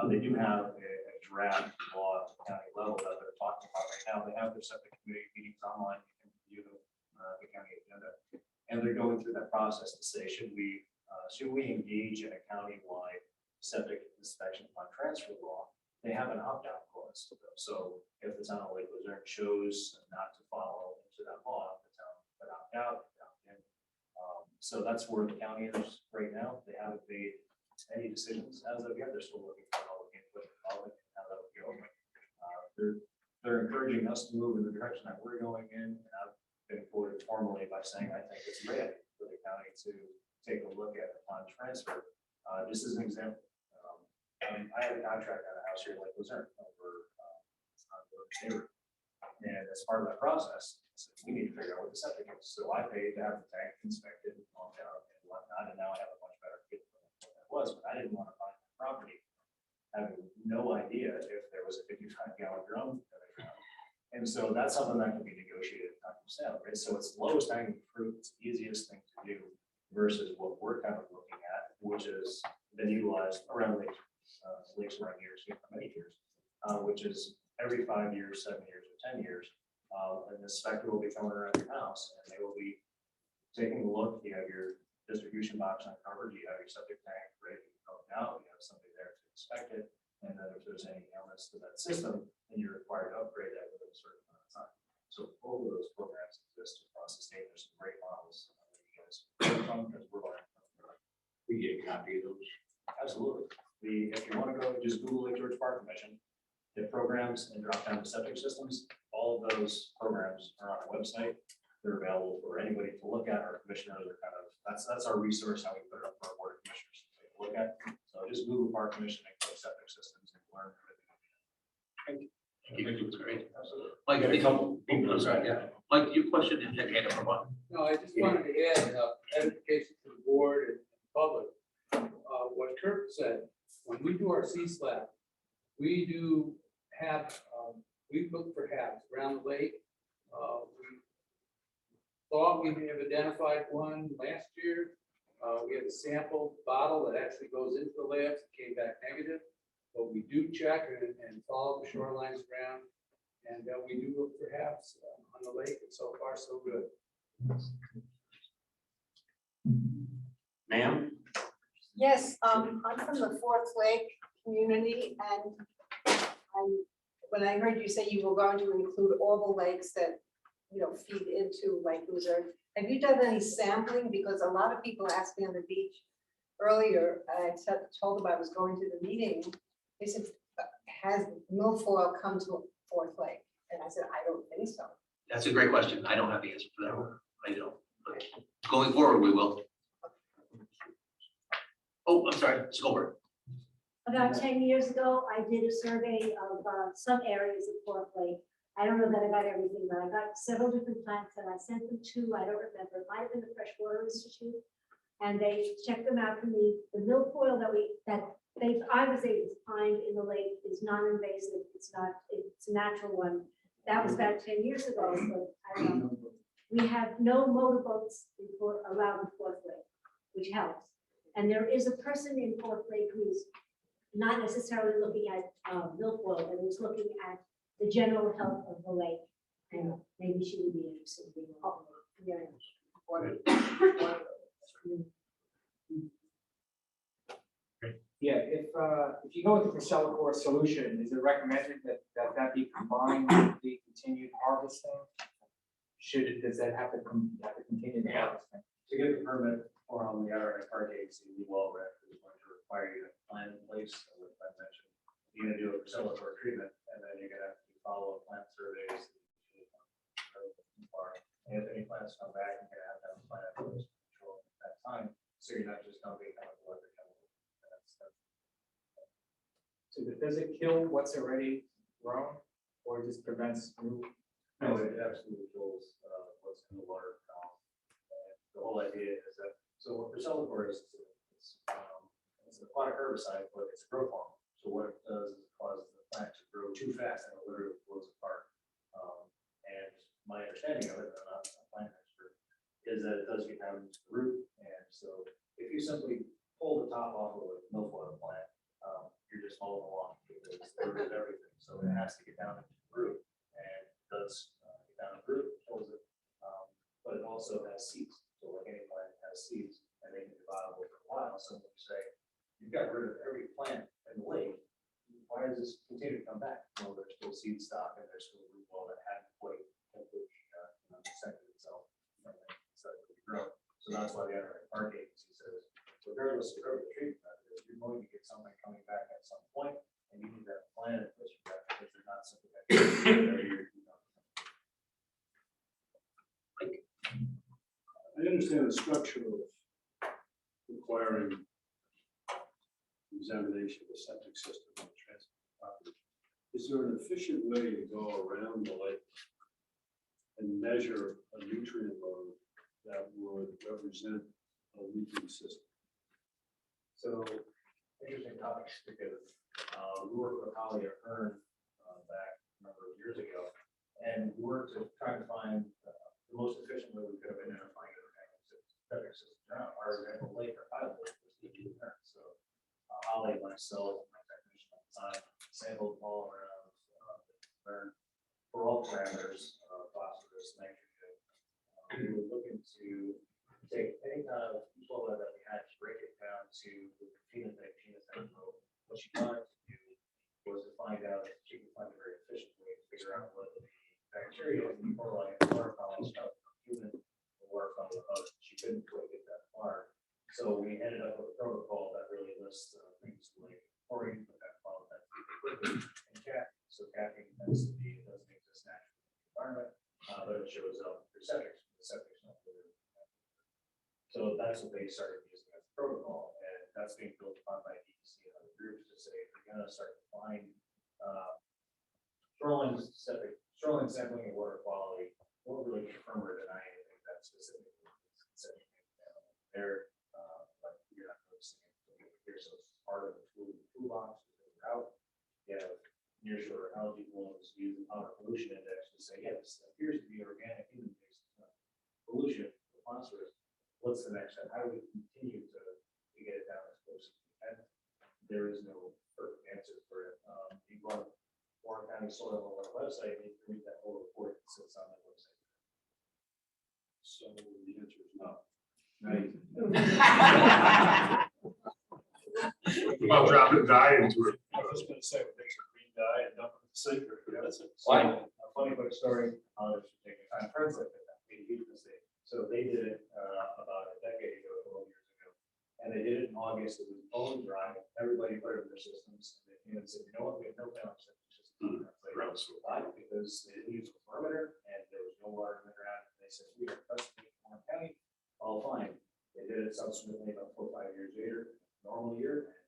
they do have a draft law at the county level that they're talking about right now. They have their septic committee meetings online. You can view the county agenda. And they're going through that process to say, should we engage in a county-wide septic inspection upon transfer law? They have an opt-out clause. So if the town of Lake Luzerne chose not to follow into that law, the town could opt out, opt in. So that's where the county is right now. They haven't made any decisions as of yet. They're still looking for all the input and all of it, how that would go. They're encouraging us to move in the direction that we're going in. And I've been quoted formally by saying, I think it's a great idea for the county to take a look at upon transfer. Just as an example, I have a contract on a house here like Luzerne over neighbor. And as part of that process, I said, we need to figure out what the septic is. So I paid to have the tank inspected and whatnot, and now I have a much better feel for what that was, but I didn't want to buy the property having no idea if there was a 55-gallon drum that I found. And so that's something that can be negotiated at time of sale, right? So it's lowest hanging fruit, it's the easiest thing to do versus what we're kind of looking at, which has been utilized around lakes around here for many years, which is every 5 years, 7 years, or 10 years. And the inspector will be coming around your house and they will be taking a look. You have your distribution box uncovered, you have your septic tank ready to go out, you have somebody there to inspect it. And then if there's any illness to that system, then you're required to upgrade that within a certain amount of time. So all of those programs exist across the state. There's some great models that you guys learn from because we're learning from. We get a copy of those. Absolutely. If you want to go, just Google Lake George Park Commission, hit programs and drop down to septic systems. All of those programs are on our website. They're available for anybody to look at. Our commissioners are kind of, that's our resource, how we put it up for our board of commissioners to take a look at. So just Google Park Commission and click septic systems and learn everything. Thank you, it was great. Absolutely. Mike, Got a couple people. I'm sorry, yeah. Mike, your question and then hand it over. No, I just wanted to add edification to the board and public. What Kurt said, when we do our C-SLAP, we do have, we look for HABs around the lake. We thought we may have identified one last year. We have a sample bottle that actually goes into the labs, it came back negative. But we do check and follow the shorelines around. And we do look for HABs on the lake, and so far, so good. Ma'am? Yes, I'm from the Fourth Lake community, and when I heard you say you were going to include all the lakes that, feed into Lake Luzerne, have you done any sampling? Because a lot of people asked me on the beach earlier, I told them I was going to the meeting. They said, has milfoil come to Fourth Lake? And I said, I don't think so. That's a great question. I don't have the answer for that one. I don't. But going forward, we will. Oh, I'm sorry, Sculper. About 10 years ago, I did a survey of some areas of Fourth Lake. I don't know that I got everything, but I got several different plants and I sent them to, I don't remember, it might have been the Freshwater Institute. And they checked them out for me. The milfoil I was able to find in the lake is non-invasive. It's a natural one. That was about 10 years ago, but I don't know. We have no motorboats allowed in Fourth Lake, which helps. And there is a person in Fourth Lake who's not necessarily looking at milfoil, but who's looking at the general health of the lake. And maybe she would be interested in being involved. Yeah, if you go with the Priscilla core solution, is it recommended that be combined with the continued harvesting? Does that have to continue the harvesting? To get the permit from the IRA Park Agency, we will is going to require you to plan in place, as I mentioned. You're gonna do a Priscilla core treatment, and then you're gonna have to follow plant surveys. And if any plants come back, you're gonna have to have a plan for those control at that time, so you're not just dumping kind of what they're coming. So does it kill what's already grown, or just prevents new? No, it absolutely kills what's in the water column. And the whole idea is that, so what Priscilla core is, it's an aquatic herbicide, but it's a growth hormone. So what it does is it causes the plant to grow too fast and it literally blows apart. And my understanding of it, I'm not a plant expert, is that it does get down into the root. And so if you simply pull the top off of a milfoil plant, you're just following along because the root is everything. So it has to get down into the root, and it does get down the root, kills it. But it also has seeds. So like any plant has seeds, and they can be viable for a while. So when you say you've got rid of every plant in the lake, why does this continue to come back? Well, there's still seed stock and there's still root ball that hadn't quite completely protected itself from the grow. So now that's why the Enter Park Agency says, regardless of whatever the treatment method is, you're going to get something coming back at some point, and you need that plan in place for that, because they're not simply. I understand the structure of requiring examination of the septic system on the transfer property. Is there an efficient way to go around the lake and measure a nutrient load that would represent a leaking system? So, interesting topics, because we worked with Holly at Hearn back a number of years ago, and we worked to try to find the most efficient way we could have identified septic systems around. Our example, lake or pilot lake was leaking there. So Holly, myself, my technician at the time, sampled all around Luzerne for all parameters, phosphorus, nitrogen. We were looking to take any kind of control that we had to break it down to phenotype mode. What she wanted to do was to find out if she could find a very efficient way to figure out whether the bacteria in the water column stuff from human or from the host. She couldn't quite get that far. So we ended up with a protocol that really lists things like chlorine, but that follows that quickly, and caffeine. So caffeine tends to be, it doesn't exist naturally in the environment, but it shows up through septic. The septic's not really. So that's what they started using as a protocol, and that's being built upon by DEC and other groups to say, if you're gonna start to find shoreline sampling and water quality, won't really confirm or deny anything that specifically is there. But you're not noticing it here, so it's part of the toolbox to figure out. You have nearshore algae blooms using our pollution index to say, yeah, this appears to be organic human-based pollution, phosphorus. What's the next step? How do we continue to get it down as close as we can? There is no perfect answer for it. You go on Warren County Soil on our website, and you can read that whole report that sits on that website. So the answer is no. Right. I'll drop a dye into it. I was gonna say, we take some green dye and dump it in the sink. A funny quick story. I'll just take it. I'm friends with it. So they did it about a decade ago, 12 years ago. And they did it in August. It was bone dry. Everybody put it in their systems. And they came and said, you know what, we have no balance. Why? Because they didn't use a perimeter and there was no water in the ground. And they said, we are trusting Warren County, all fine. They did it subsequently about 4 or 5 years later, normal year, and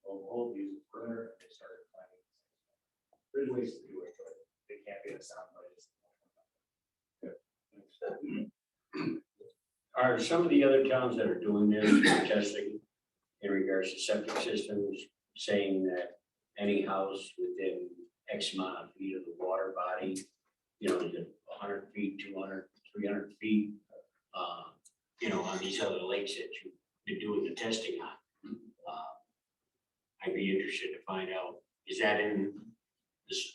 lo and behold, using perimeter, and they started finding things. There's ways to do it, but they can't be a sound bite. Are some of the other towns that are doing this testing in regards to septic systems saying that any house within X amount of feet of the water body, you know, 100 feet, 200, 300 feet, you know, on these other lakes that you've been doing the testing on? I'd be interested to find out, is that in this,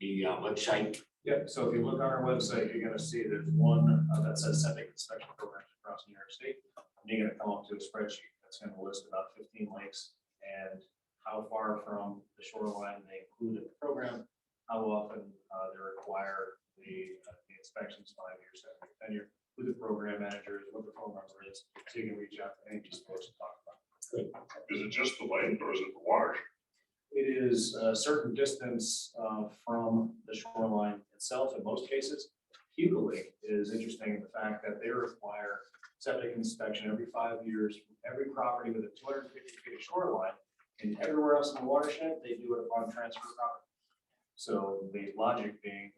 the website? Yep, so if you look on our website, you're gonna see there's one that says septic inspection programs across New York State. And you're gonna come up to a spreadsheet that's gonna list about 15 lakes and how far from the shoreline they include in the program, how often they require the inspections, 5 years, 7 year, 10 year, who the program manager is, what the phone number is, so you can reach out to any of these folks and talk about it. Is it just the lake or is it the water? It is a certain distance from the shoreline itself in most cases. Hugo Lake is interesting in the fact that they require septic inspection every 5 years, every property within 250 feet of shoreline, and everywhere else in the watershed, they do it upon transfer property. So the logic being,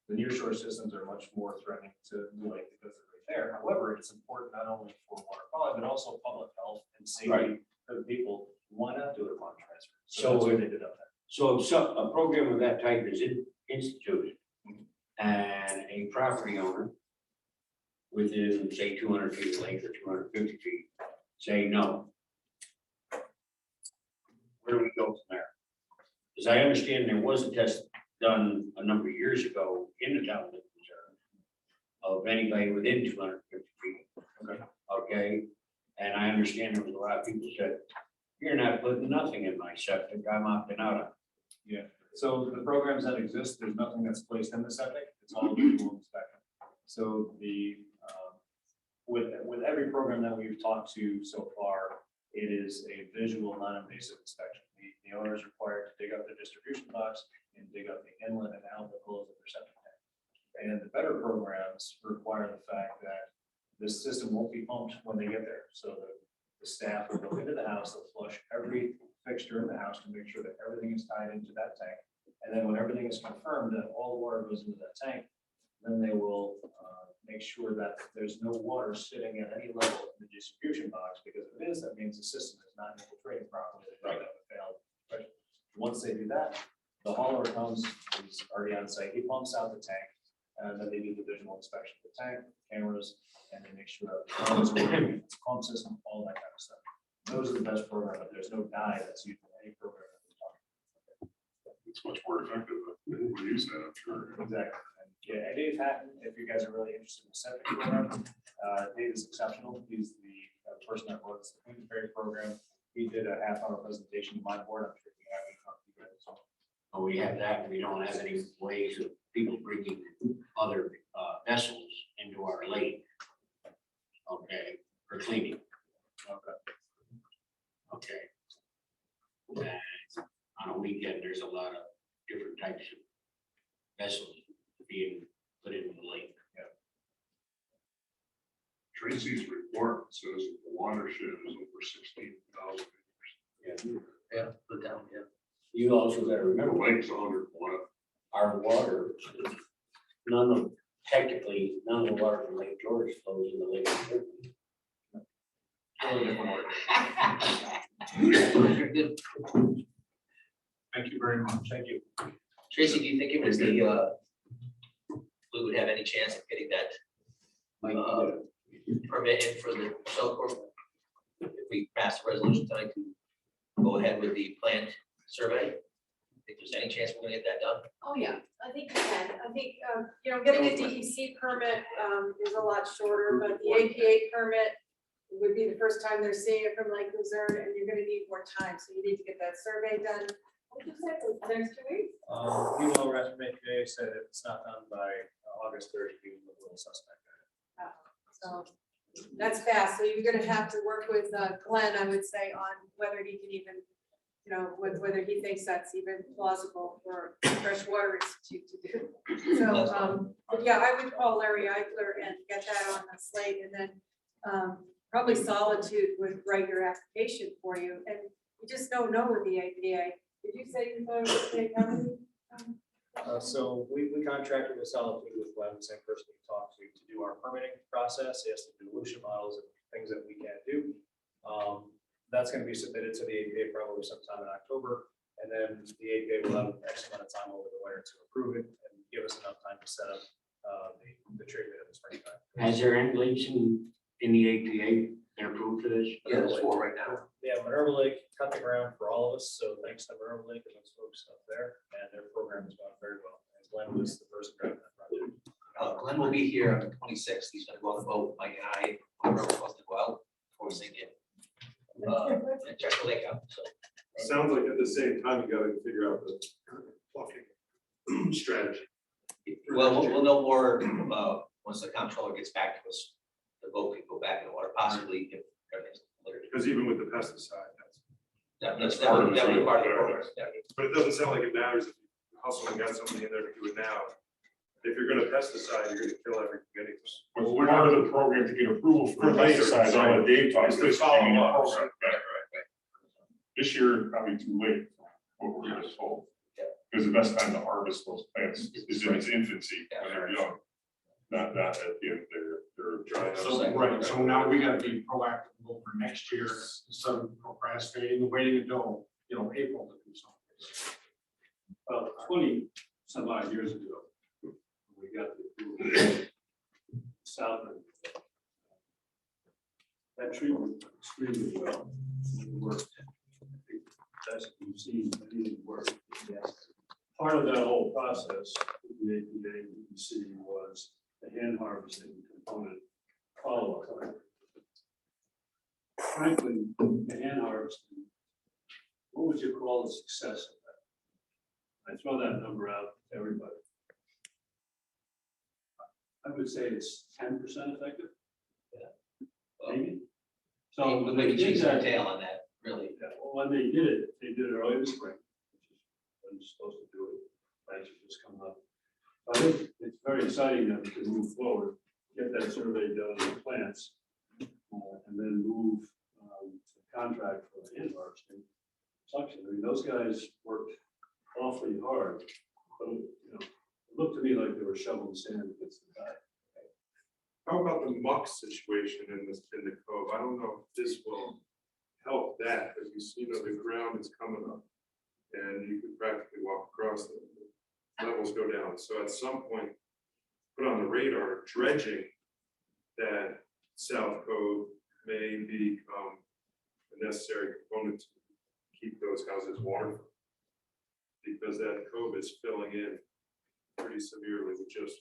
the nearshore systems are much more threatening to the lake because they're right there. However, it's important not only for water quality, but also public health and safety for the people. Why not do it upon transfer? So that's what they did up there. So if a program of that type is instituted and a property owner within, say, 200 feet of lake or 250 feet, say no, where do we go from there? Because I understand there was a test done a number of years ago in the town of Luzerne of anybody within 250 feet. Okay, and I understand there was a lot of people said, you're not putting nothing in my septic, I'm opting out of it. Yeah, so the programs that exist, there's nothing that's placed in the septic, it's all visual inspection. So the with every program that we've talked to so far, it is a visual, non-invasive inspection. The owner is required to dig up the distribution box and dig up the inlet and outlet holes of their septic tank. And the better programs require the fact that this system won't be pumped when they get there. So the staff will go into the house, they'll flush every fixture in the house to make sure that everything is tied into that tank. And then when everything is confirmed that all the water goes into that tank, then they will make sure that there's no water sitting at any level in the distribution box, because if it is, that means the system is not infiltrating properly. They might have failed. Right? Once they do that, the hauler comes, he's already on site, he pumps out the tank, and then they do the visual inspection of the tank, cameras, and they make sure that the pumps are working, it's pump system, all that kind of stuff. Those are the best program, but there's no dye that's used in any program that we're talking about. It's much more effective than we use that, I'm sure. Exactly. And yeah, and Dave Hatton, if you guys are really interested in the septic program, Dave is exceptional. He's the person that runs the Clean Ferry program. He did a half-hour presentation to my board. I'm sure we have it up to you guys. But we have that, we don't have any ways of people bringing other vessels into our lake. Okay, for cleaning. Okay. And on a weekend, there's a lot of different types of vessels being put into the lake. Tracy's report says that the watershed is over 16,000 acres. Yeah, put down, yeah. You also gotta The remember, lake's under what? our water, technically, none of the water from Lake George flows in the lake. Very good. Thank you very much. Thank you. Tracy, do you think it was we would have any chance of getting that permit in for the cell corp? If we pass the resolution tonight to go ahead with the plant survey? Think there's any chance we're gonna get that done? Oh, yeah, I think you can. I think, getting a DEC permit, is a lot shorter, but the APA permit would be the first time they're seeing it from Lake Luzerne, and you're gonna need more time, so you need to get that survey done. What did you say, the next 2 weeks? People around today said if it's not done by August 30th, you will a little suspect. So that's fast, so you're gonna have to work with Glenn, I would say, on whether he can even, whether he thinks that's even plausible for Freshwater Institute to do. So, but yeah, I would call Larry Eichler and get that on the slate, and then probably Solitude would write your application for you, and you just don't know with the APA. Did you say you thought it would take how many? So we contracted with Solitude with Glenn, the same person we talked to do our permitting process, yes, the dilution models and things that we can't do. That's going to be submitted to the APA probably sometime in October, and then the APA will have X amount of time over the winter to approve it and give us enough time to set up the treatment in the springtime. Has there any leaks in the APA been approved for this? Yeah, there's 4 right now. Yeah, Minerva Lake cut the ground for all of us, so thanks to Minerva Lake and those folks up there, and their program has gone very well. And Glenn was the person driving that project. Glenn will be here on the 26th. He's gonna go on the boat, Mike and I, we're supposed to go out before we sink it. And check the lake out, so. Sounds like at the same time, you gotta figure out the plugging strategy. Well, we'll know more once the comptroller gets back to us. The boat can go back in the water, possibly if everything's cleared. Because even with the pesticide, That's part of the program. Yeah. but it doesn't sound like it matters if you hustle and got somebody in there to do it now. If you're gonna pesticide, you're gonna kill everything anyways. Well, we're part of the program to get approval for pesticides, I'll let Dave talk. It's the follow up. Right. This year, probably too late, for what we're just told. Because the best time to harvest those plants is in its infancy, when they're young. Not at the end, they're dry. So, right, so now we gotta be proactive for next year, instead of procrastinating, waiting until, April to do something. About 20 some odd years ago, we got the approval. South end. That treatment extremely well. It worked. I think that's what you've seen, it didn't work. Part of that whole process, the APA you see was the hand harvesting component follow-up. Frankly, the hand harvesting, what would you call the success of that? I throw that number out to everybody. I would say it's 10% effective. Maybe. So So when they maybe did chase our that, tail on that, really. when they did it early this spring, which is when you're supposed to do it, plants are just coming up. I think it's very exciting that we can move forward, get that survey done of the plants, and then move the contract for the hand harvesting suction. I mean, those guys worked awfully hard, but, it looked to me like they were shoveling sand against the guy. How about the muck situation in the cove? I don't know if this will help that, because the ground is coming up. And you could practically walk across the levels go down. So at some point, put on the radar, dredging that South Cove may become a necessary component to keep those houses waterfront. Because that cove is filling in pretty severely with just.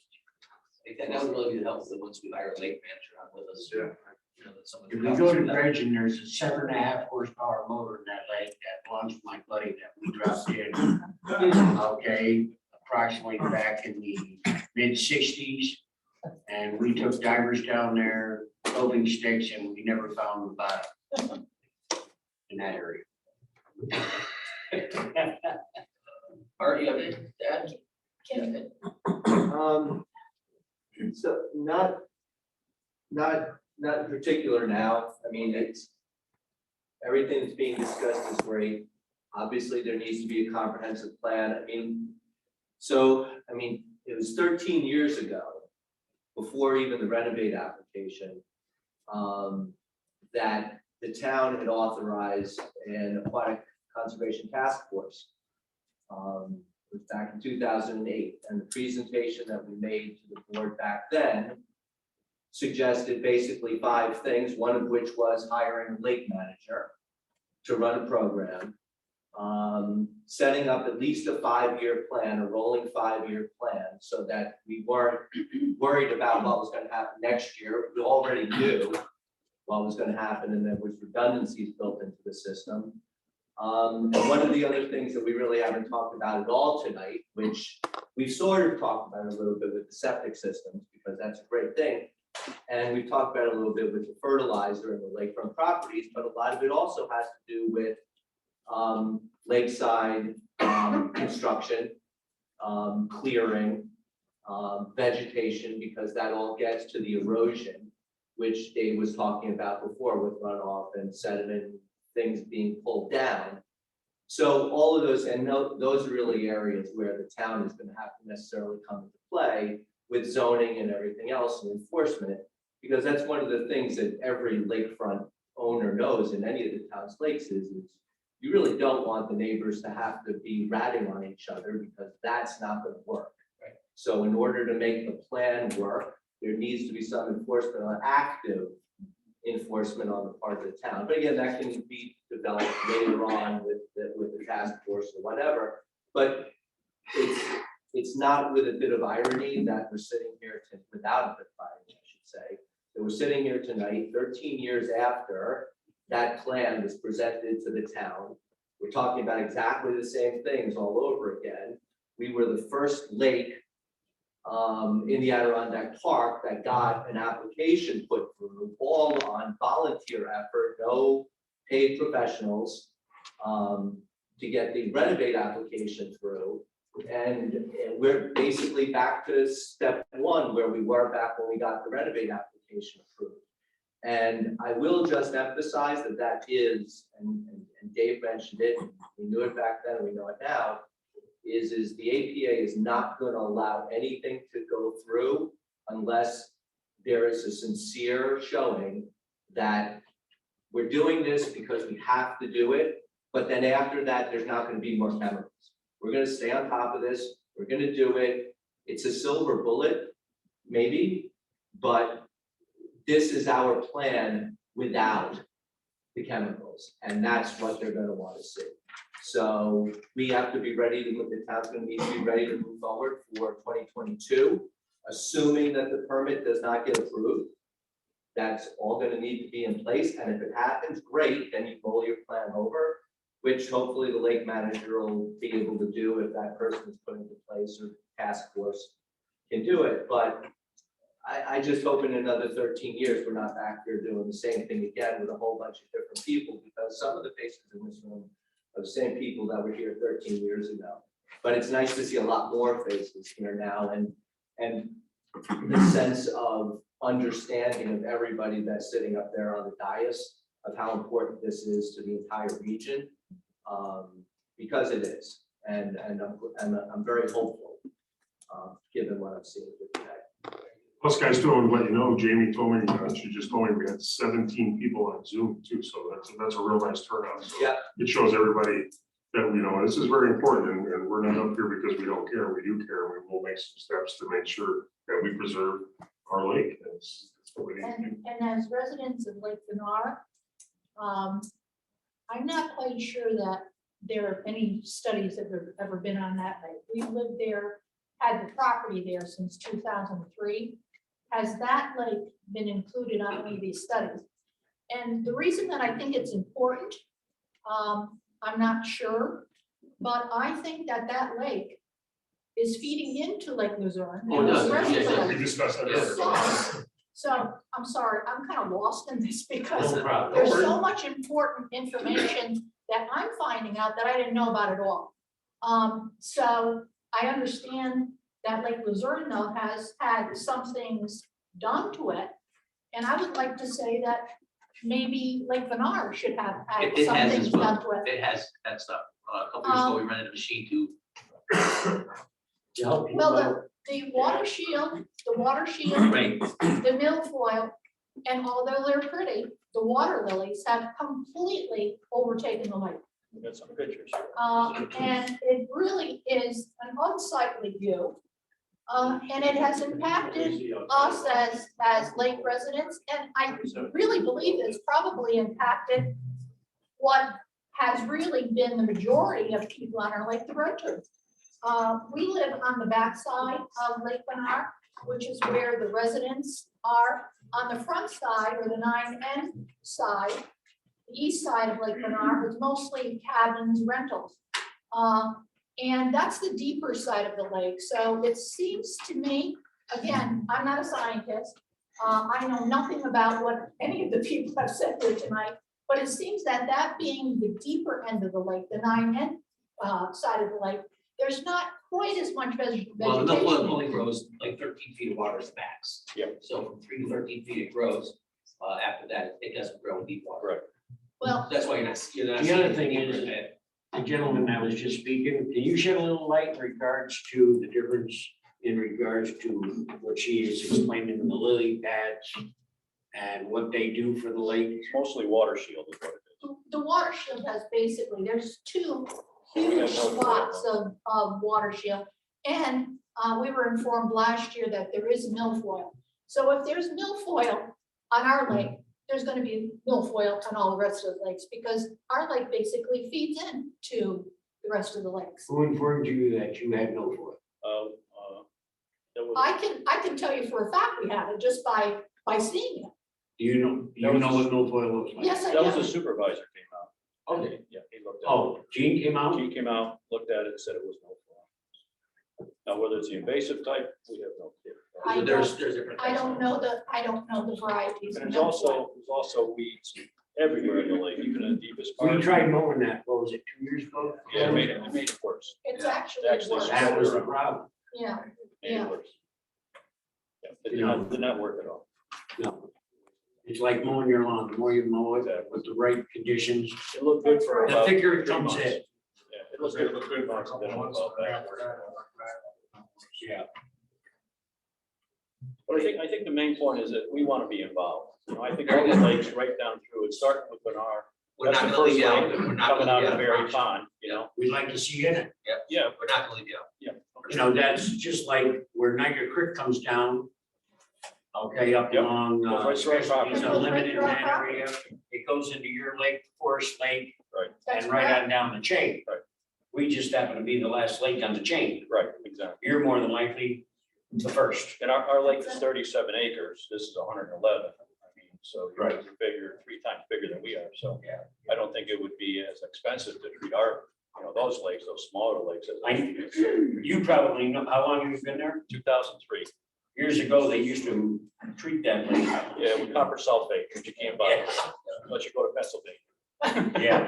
I think that would really be helpful once we hire a lake manager on with us. Yeah. You know, that someone If can we help go us to with that. dredging, there's a 7.5 horsepower motor in that lake that belongs to my buddy that we dropped in. Okay, approximately back in the mid-60s. And we took divers down there, probing sticks, and we never found the bottom in that area. Art, you have anything to add? So not in particular now. I mean, everything that's being discussed is great. Obviously, there needs to be a comprehensive plan. It was 13 years ago, before even the renovate application, that the town had authorized an aquatic conservation task force. It was back in 2008, and the presentation that we made to the board back then suggested basically 5 things, one of which was hiring a lake manager to run a program, setting up at least a 5-year plan, a rolling 5-year plan, so that we weren't worried about what was going to happen next year. We already knew what was going to happen, and there was redundancies built into the system. And one of the other things that we really haven't talked about at all tonight, which we've sort of talked about a little bit with the septic systems, because that's a great thing. And we've talked about it a little bit with the fertilizer and the lakefront properties, but a lot of it also has to do with lakeside construction, clearing, vegetation, because that all gets to the erosion, which Dave was talking about before with runoff and sediment, things being pulled down. So all of those, and those are really areas where the town is going to have to necessarily come into play with zoning and everything else and enforcement, because that's one of the things that every lakefront owner knows in any of the town's lakes is you really don't want the neighbors to have to be ratting on each other, because that's not going to work. Right. So in order to make the plan work, there needs to be some enforcement, on active enforcement on the part of the town. But again, that can be developed later on with the task force or whatever. But it's not with a bit of irony that we're sitting here without a bit of irony, I should say, that we're sitting here tonight, 13 years after that plan was presented to the town. We're talking about exactly the same things all over again. We were the first lake in the Adirondack Park that got an application put through, all on volunteer effort, no paid professionals, to get the renovate application through. And we're basically back to step 1 where we were back when we got the renovate application approved. And I will just emphasize that is, and Dave mentioned it, we knew it back then, and we know it now, is the APA is not going to allow anything to go through unless there is a sincere showing that we're doing this because we have to do it, but then after that, there's not going to be more chemicals. We're going to stay on top of this. We're going to do it. It's a silver bullet, maybe, but this is our plan without the chemicals, and that's what they're going to want to see. So we have to be ready to, the town's going to need to be ready to move forward for 2022, assuming that the permit does not get approved. That's all going to need to be in place, and if it happens, great, then you roll your plan over, which hopefully the lake manager will be able to do if that person is put into place, or the task force can do it. But I just hope in another 13 years, we're not back here doing the same thing again with a whole bunch of different people, because some of the faces in this room are the same people that were here 13 years ago. But it's nice to see a lot more faces here now, and the sense of understanding of everybody that's sitting up there on the dais of how important this is to the entire region, because it is, and I'm very hopeful, given what I've seen here today. Plus, guys, too, I want to let you know, Jamie told me, she just told me we had 17 people on Zoom too, so that's a real nice turnout. So Yeah. it shows everybody that, this is very important, and we're not up here because we don't care, we do care, we will make some steps to make sure that we preserve our lake. That's what we need to do. And as residents of Lake Bernard, I'm not quite sure that there are any studies that have ever been on that lake. We've lived there, had the property there since 2003. Has that lake been included on any of these studies? And the reason that I think it's important, I'm not sure, but I think that that lake is feeding into Lake Luzerne. Oh, it does. The rest of the We lake. discussed that earlier. So I'm sorry, I'm kind of lost in this because No problem. there's so much important information that I'm finding out that I didn't know about at all. So I understand that Lake Luzerne though has had some things done to it. And I would like to say that maybe Lake Bernard should have had It some has things as well. done to it. It has that stuff. A couple years ago, we rented a machine to. To help you Well, out. the water shield, Right. the milfoil, and although they're pretty, the water lilies have completely overtaken the lake. We got some pictures. And it really is an unsightly view. And it has impacted us as lake residents, and I really believe it's probably impacted what has really been the majority of people on our lake, the renters. We live on the backside of Lake Bernard, which is where the residents are. On the front side, or the 9N side, the east side of Lake Bernard was mostly cabins, rentals. And that's the deeper side of the lake. So it seems to me, again, I'm not a scientist. I know nothing about what any of the people have said here tonight, but it seems that that being the deeper end of the lake, the 9N side of the lake, there's not quite as much vegetation. Well, the milfoil only grows like 13 feet of water is max. Yeah. So from 3 to 13 feet it grows. After that, it doesn't grow in deep water. Right. Well, That's why you're not The seeing other it thing deeper is, ahead. the gentleman that was just speaking, can you shed a little light in regards to the difference in regards to what she is explaining, the lily pads and what they do for the lake? It's mostly water shield is what it is. the water shield has basically, there's two huge spots of water shield. And we were informed last year that there is milfoil. So if there's milfoil on our lake, there's gonna be milfoil on all the rest of the lakes, because our lake basically feeds into the rest of the lakes. Who informed you that you had no foil? That was- I can tell you for a fact we have it just by seeing it. Do you know what no foil looks like? Yes, I That was the do. supervisor came out. Okay. Yeah, he looked at it. Oh, Gene came out? He came out, looked at it and said it was no foil. Now, whether it's the invasive type, we have no idea. I So there's different. I types. don't know the varieties. And there's also weeds everywhere in the lake, even in the deepest part. We tried mowing that, what was it, 2 years ago? Yeah, it made it worse. It's actually Actually, worse. That was the problem. Yeah, Made it yeah. worse. Yeah, it did not work at all. No. It's like mowing your lawn, the more you mow it with the right conditions, It looked good for the about thicker it 3 comes months. in. Yeah, it looked good for 3 months and then it was all bad. Yeah. But I think the main point is that we want to be involved. I think all the lakes right down through, it starting with Bernard. We're That's not the gonna leave first you out. lake We're not coming gonna out leave of you the out. very pond, you know? We'd like to see you in it. Yeah, We're not gonna leave you out. yeah. You know, that's just like where Niagara Creek comes down. Okay, up Yep. along, Goes right through our property. it's unlimited in that area. It goes into your lake, Forest Lake, Right, That's and right correct. on down the chain. Right. We just happen to be the last lake on the chain. right, exactly. You're more than likely the first. And our lake is 37 acres. This is 111. I mean, so you're Right. bigger, 3 times bigger than we are. So Yeah. I don't think it would be as expensive to treat our, those lakes, those smaller lakes as. You probably know, how long you've been there? 2003. Years ago, they used to treat that lake. Yeah, with copper sulfate, which you can't buy unless you go to Pennsylvania. Yeah.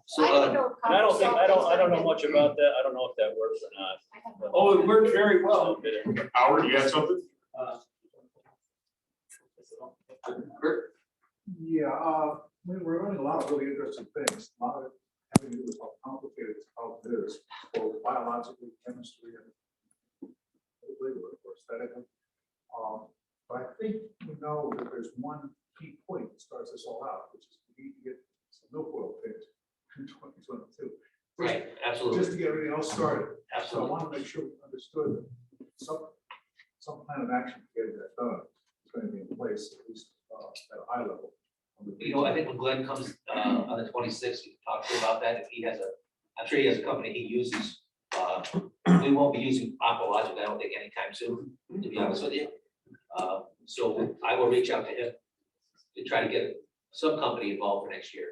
So, And I don't think, I don't know much about that. I don't know if that works or not. Oh, it worked very well. Howard, you got something? Kurt? Yeah, we're running a lot of really interesting things, a lot of it having to do with how complicated this problem is, both biologically, chemistry, and legal, of course, aesthetically. But I think we know that there's one key point that starts this all out, which is we need to get some milfoil picked in 2022. Right, absolutely. Just to get everything else started. So I Absolutely. want to make sure we understood that some plan of action to get that done is going to be in place, at least at a high level. You know, I think when Glenn comes on the 26th, we can talk to him about that. If he has I'm sure he has a company he uses. We won't be using Aqualogic, I don't think, anytime soon, to be honest with you. So I will reach out to him to try to get some company involved for next year.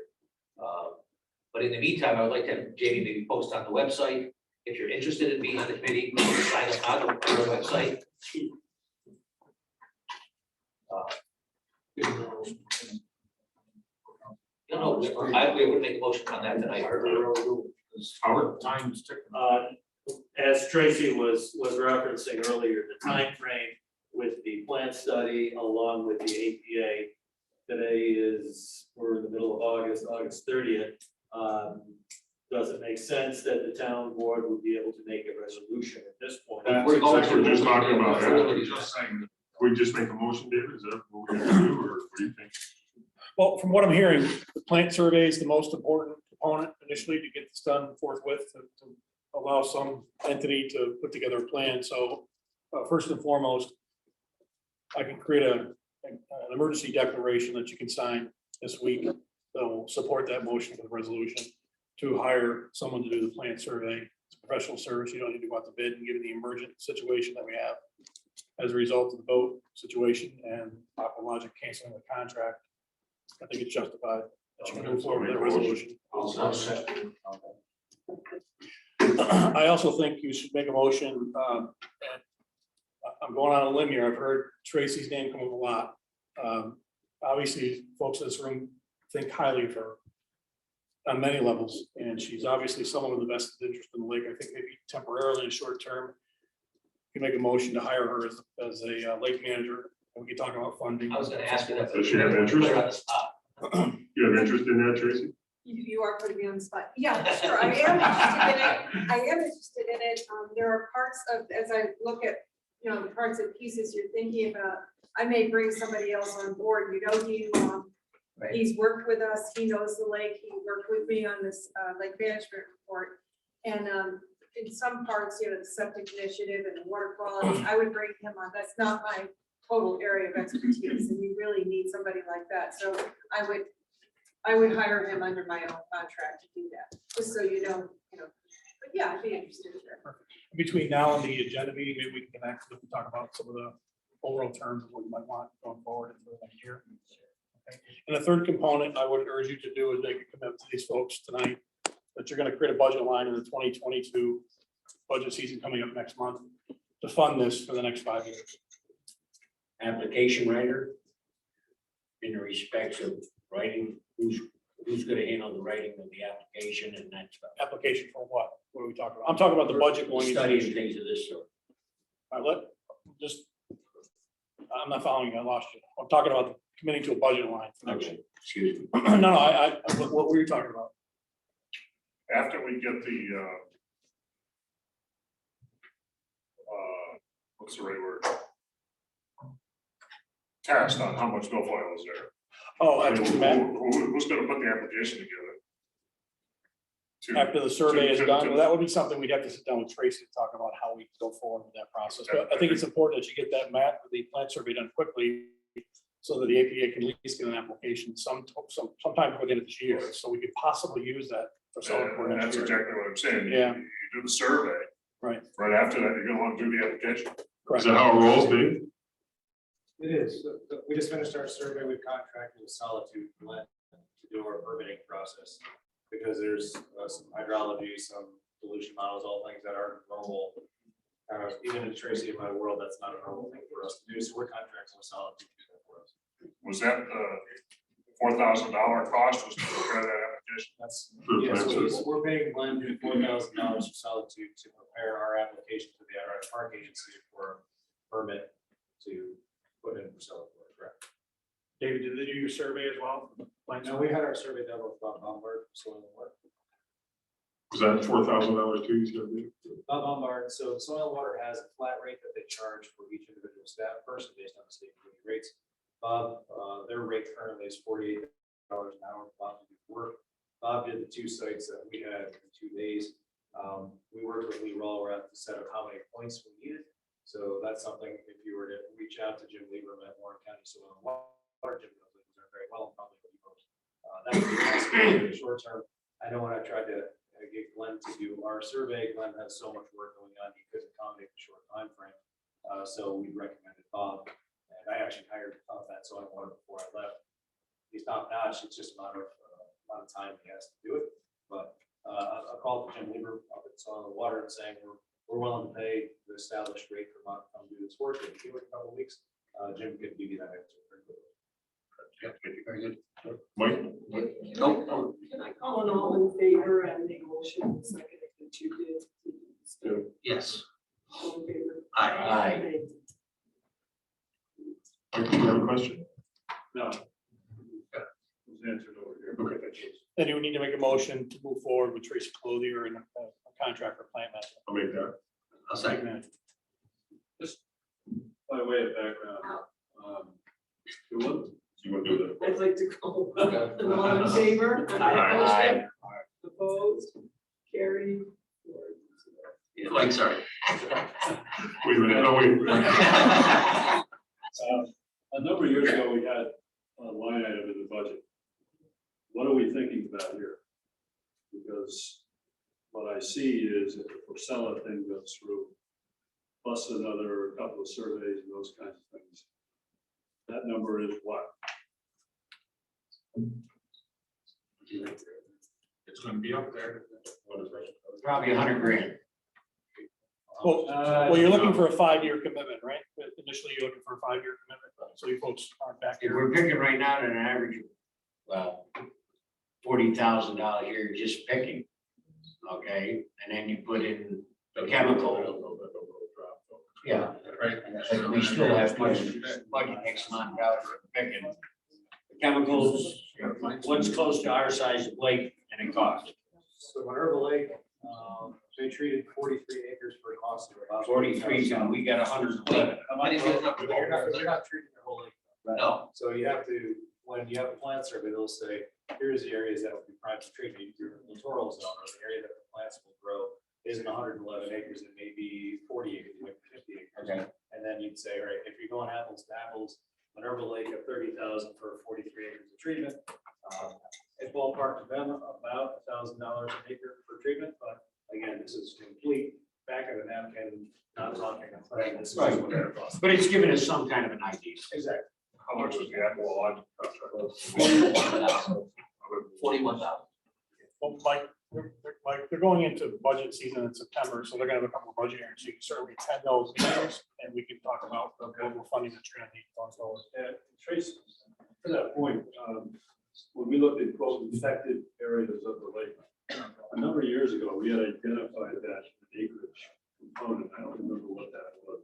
But in the meantime, I would like to have Jamie maybe post on the website. If you're interested in being on the committee, sign up on the website. No, we would make a motion on that tonight. Howard? Time's ticking. As Tracy was referencing earlier, the time frame with the plant study along with the APA. Today is, we're in the middle of August 30th. Does it make sense that the town board would be able to make a resolution at this point? That's exactly what we're just talking about. We just make a motion, David, is that what we're gonna do, or what do you think? Well, from what I'm hearing, the plant survey is the most important component initially to get this done forthwith, to allow some entity to put together a plan. So first and foremost, I can create an emergency declaration that you can sign this week that will support that motion for the resolution to hire someone to do the plant survey. It's a professional service. You don't need to go out to bid, and given the emergent situation that we have as a result of the boat situation and Aqualogic canceling the contract, I think it's justified that you can move forward with that resolution. I also think you should make a motion. And I'm going on a limb here. I've heard Tracy's name come up a lot. Obviously, folks in this room think highly of her on many levels, and she's obviously someone with the best interest in the lake. I think maybe temporarily in short term, you can make a motion to hire her as a lake manager, and we can talk about funding. I was gonna ask you that. Does she have interest? Put her on the spot. You have interest in that, Tracy? You are putting me on the spot. Yeah, sure. I am interested in it. I am interested in it. There are parts of, as I look at, you know, the parts and pieces you're thinking about, I may bring somebody else on board. You know, he's worked with us. He knows the lake. He worked with me on this lake management report. And in some parts, you know, the septic initiative and the water quality, I would bring him on. That's not my total area of expertise, and you really need somebody like that. So I would hire him under my own contract to do that, just so you know, but yeah, I'd be interested in that. Between now and the agenda meeting, maybe we can actually talk about some of the overall terms of what you might want going forward into the next year. Okay. And the third component I would urge you to do is make a commitment to these folks tonight that you're going to create a budget line in the 2022 budget season coming up next month to fund this for the next 5 years. Application writer, in the respects of writing, who's gonna handle the writing of the application and that stuff? Application for what? What are we talking about? I'm talking about the budget going into Study next and year. things of this sort. I'm not following you. I lost you. I'm talking about committing to a budget line for next year. Okay, excuse me. No, what were you talking about? After we get the, what's the right word? Test on how much milfoil is there. Oh, I mean, after the map. who's gonna put the application together? After the survey is done, well, that would be something we'd have to sit down with Tracy to talk about how we go forward with that process. But I think it's important that you get that map, the plant survey done quickly, so that the APA can at least get an application sometime before the end of this year, so we could possibly use that for solar for And next that's year. exactly what I'm saying. Yeah. You do the survey. Right. Right after that, you're gonna want to do the application. Correct. Is that how it rolls, Dave? It is. We just finished our survey with contractors with Solitude to do our permitting process. Because there's some hydrology, some pollution models, all things that aren't normal Even in Tracy, in my world, that's not a normal thing for us to do, so we're contracting with Solid to do that for us. Was that the $4,000 cost was to prepare that application? That's, For the yes, plan service? we're paying Glenn $4,000 for Solitude to prepare our application to the IRS Park Agency for permit to put in for Solitude, correct? David, did they do your survey as well? No, we had our survey done with Bob Lombard, soil and water. Was that $4,000 too? He's gonna do? Bob Lombard, so soil and water has a flat rate that they charge for each individual staff person based on the state community rates. Bob, their rate currently is $48 an hour. Bob did the work. Bob did the 2 sites that we had in 2 days. We worked with Lee Rollrath to set up how many points we needed. So that's something, if you were to reach out to Jim Lieberman at Warren County Soil and Water, Jim knows Luzerne very well, probably what he knows. That would be possible in the short term. I know when I tried to get Glenn to do our survey, Glenn has so much work going on, he couldn't accommodate the short time frame. So we recommended Bob, and I actually hired that soil and water before I left. He's top notch, it's just a matter of time he has to do it. But I called Jim Lieber up at Soil and Water and saying, we're willing to pay the established rate for Mont to come do this work. If you give it a couple of weeks, Jim could give you that answer pretty quickly. Very good. Mike? Nope. Can I call an all in favor and make a motion second that you did? Yes. All in favor? Aye. Do you have a question? No. It was answered over here. Okay, thank you. Then you would need to make a motion to move forward with Tracy Clothier and a contract for plant management. I'll make that. I'll second. Just by way of background, it was, You want to do that? I'd like to call an all in favor. Aye. Opposed, carried. Yeah, Mike, sorry. Wait a minute, no, wait. a number of years ago, we had a line item in the budget. What are we thinking about here? Because what I see is if the Porcella thing goes through, plus another couple of surveys and those kinds of things, that number is what? It's gonna be up there. What is that? Probably 100 grand. Well, you're looking for a 5-year commitment, right? Initially, you're looking for a 5-year commitment, so you folks aren't back If here. we're picking right now at an average, well, $40,000 here, just picking. Okay, and then you put in the chemical. Yeah, but we still have budget X amount of dollars for picking. The chemicals, one's close to our size lake and it costs. So Minerva Lake, they treated 43 acres for a cost of about 43, and we got 111. I didn't get it up. You're not treating the whole lake. No. So you have to, when you have a plant survey, they'll say, here's the areas that will be prime for treatment. Your littoral zone, or the area that the plants will grow, isn't 111 acres, it may be 40 acres, like 50 acres. Okay. And then you'd say, all right, if you're going apples to apples, Minerva Lake at 30,000 for 43 acres of treatment. At ballpark to them, about $1,000 an acre for treatment, but again, this is complete back of the napkin, not talking. This is Right. what it costs. But it's given us some kind of an idea. Exactly. How much was the aqua contract? 41,000. Well, Mike, they're going into budget season in September, so they're gonna have a couple of budget hearings, so you can certainly attend those meetings, and we can talk about the global funding that you're gonna need going forward. Trace, to that point, when we looked at quote infected areas of the lake, a number of years ago, we had identified that acreage component. I don't remember what that was.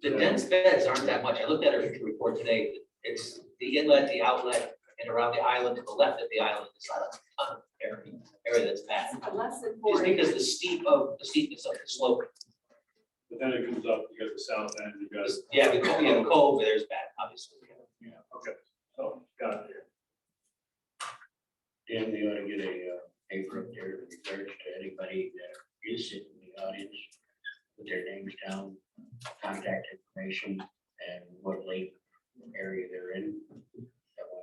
The dense beds aren't that much. I looked at a report today. It's the inlet, the outlet, and around the island to the left of the island. It's not a ton of area that's bad. Less than It's 40. because the steepness of the slope. But then it comes up, you got the south end, you got. Yeah, the cove there's bad, obviously. Yeah, okay, so, got it here. Dan, we ought to get a paper up there to research to anybody that is sitting in the audience, put their names down, contact information, and what lake area they're in.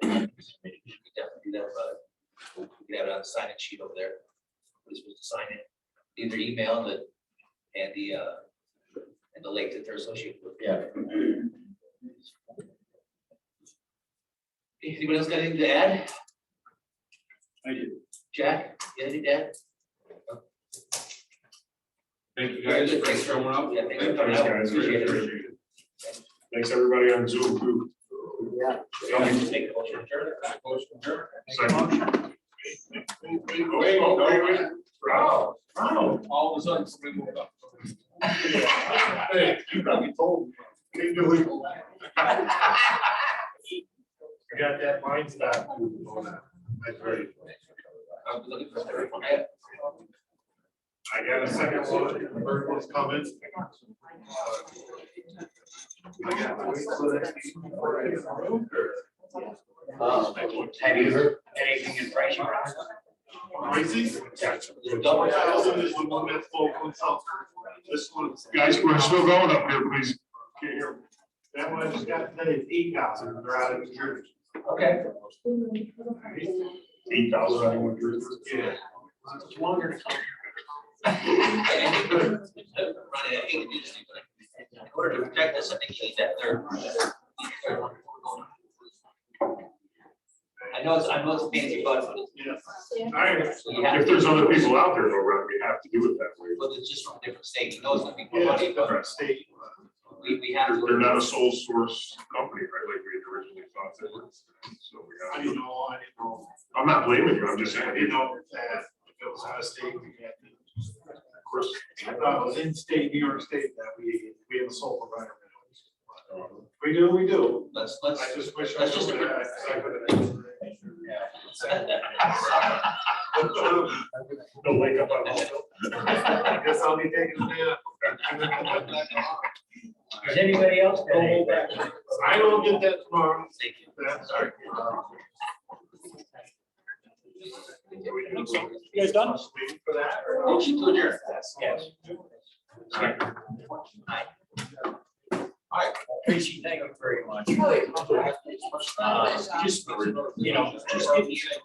You can definitely do that, brother. You can have it on a sign-in sheet over there. We're supposed to sign it. Either email and the lake that they're associated with. Yeah. Anybody else got anything to add? I do. Jack, you got anything to add? Thank you Very guys good. for Thanks for showing up. Yeah, thanks for coming Thanks, out. guys. Really Appreciate it. appreciate it. Thanks, everybody on Zoom too. Take a motion. Second. Wait. Wow. All of a sudden, somebody woke up. Hey, you probably told me. Keep doing it. I got that mind stop. That's great. I'm looking for. I got a second one, first one's comments. I got to wait till the next meeting before I get moved, or- Have you heard anything in pricing? Pricey? Double. Thousand is the one that's full consult. This one. Guys, we're still going up here, please. Can't hear. That one I just got today is 8,000, they're out of New Jersey. Okay. 8,000 on one group. Yeah. It's longer to come. In order to protect us, I think you need that third. I know it's a fancy, but If there's other people out there, though, Ron, we have to do it that way. but it's just from a different state. He knows it's gonna be more Yeah, money, but different state. we have to. They're not a sole source company, right, like we had originally thought they were. So we I have didn't to. know, I didn't know. I'm not blaming you, I'm just saying. I didn't know that if it was out of state, we can't. Of course. I thought it was in state, New York State, that we have a sole provider. We do. Let's. I just wish I Let's just. could have. I could have. Don't wake up on the. I guess I'll be taking a nap. Does anybody else? Don't hold back. I will get that tomorrow. Thank you. That's all right. You guys done? Waiting for that. or- Motion to adjourn. Yes. All right. Tracy, thank you very much. Oh, Just, just give me information.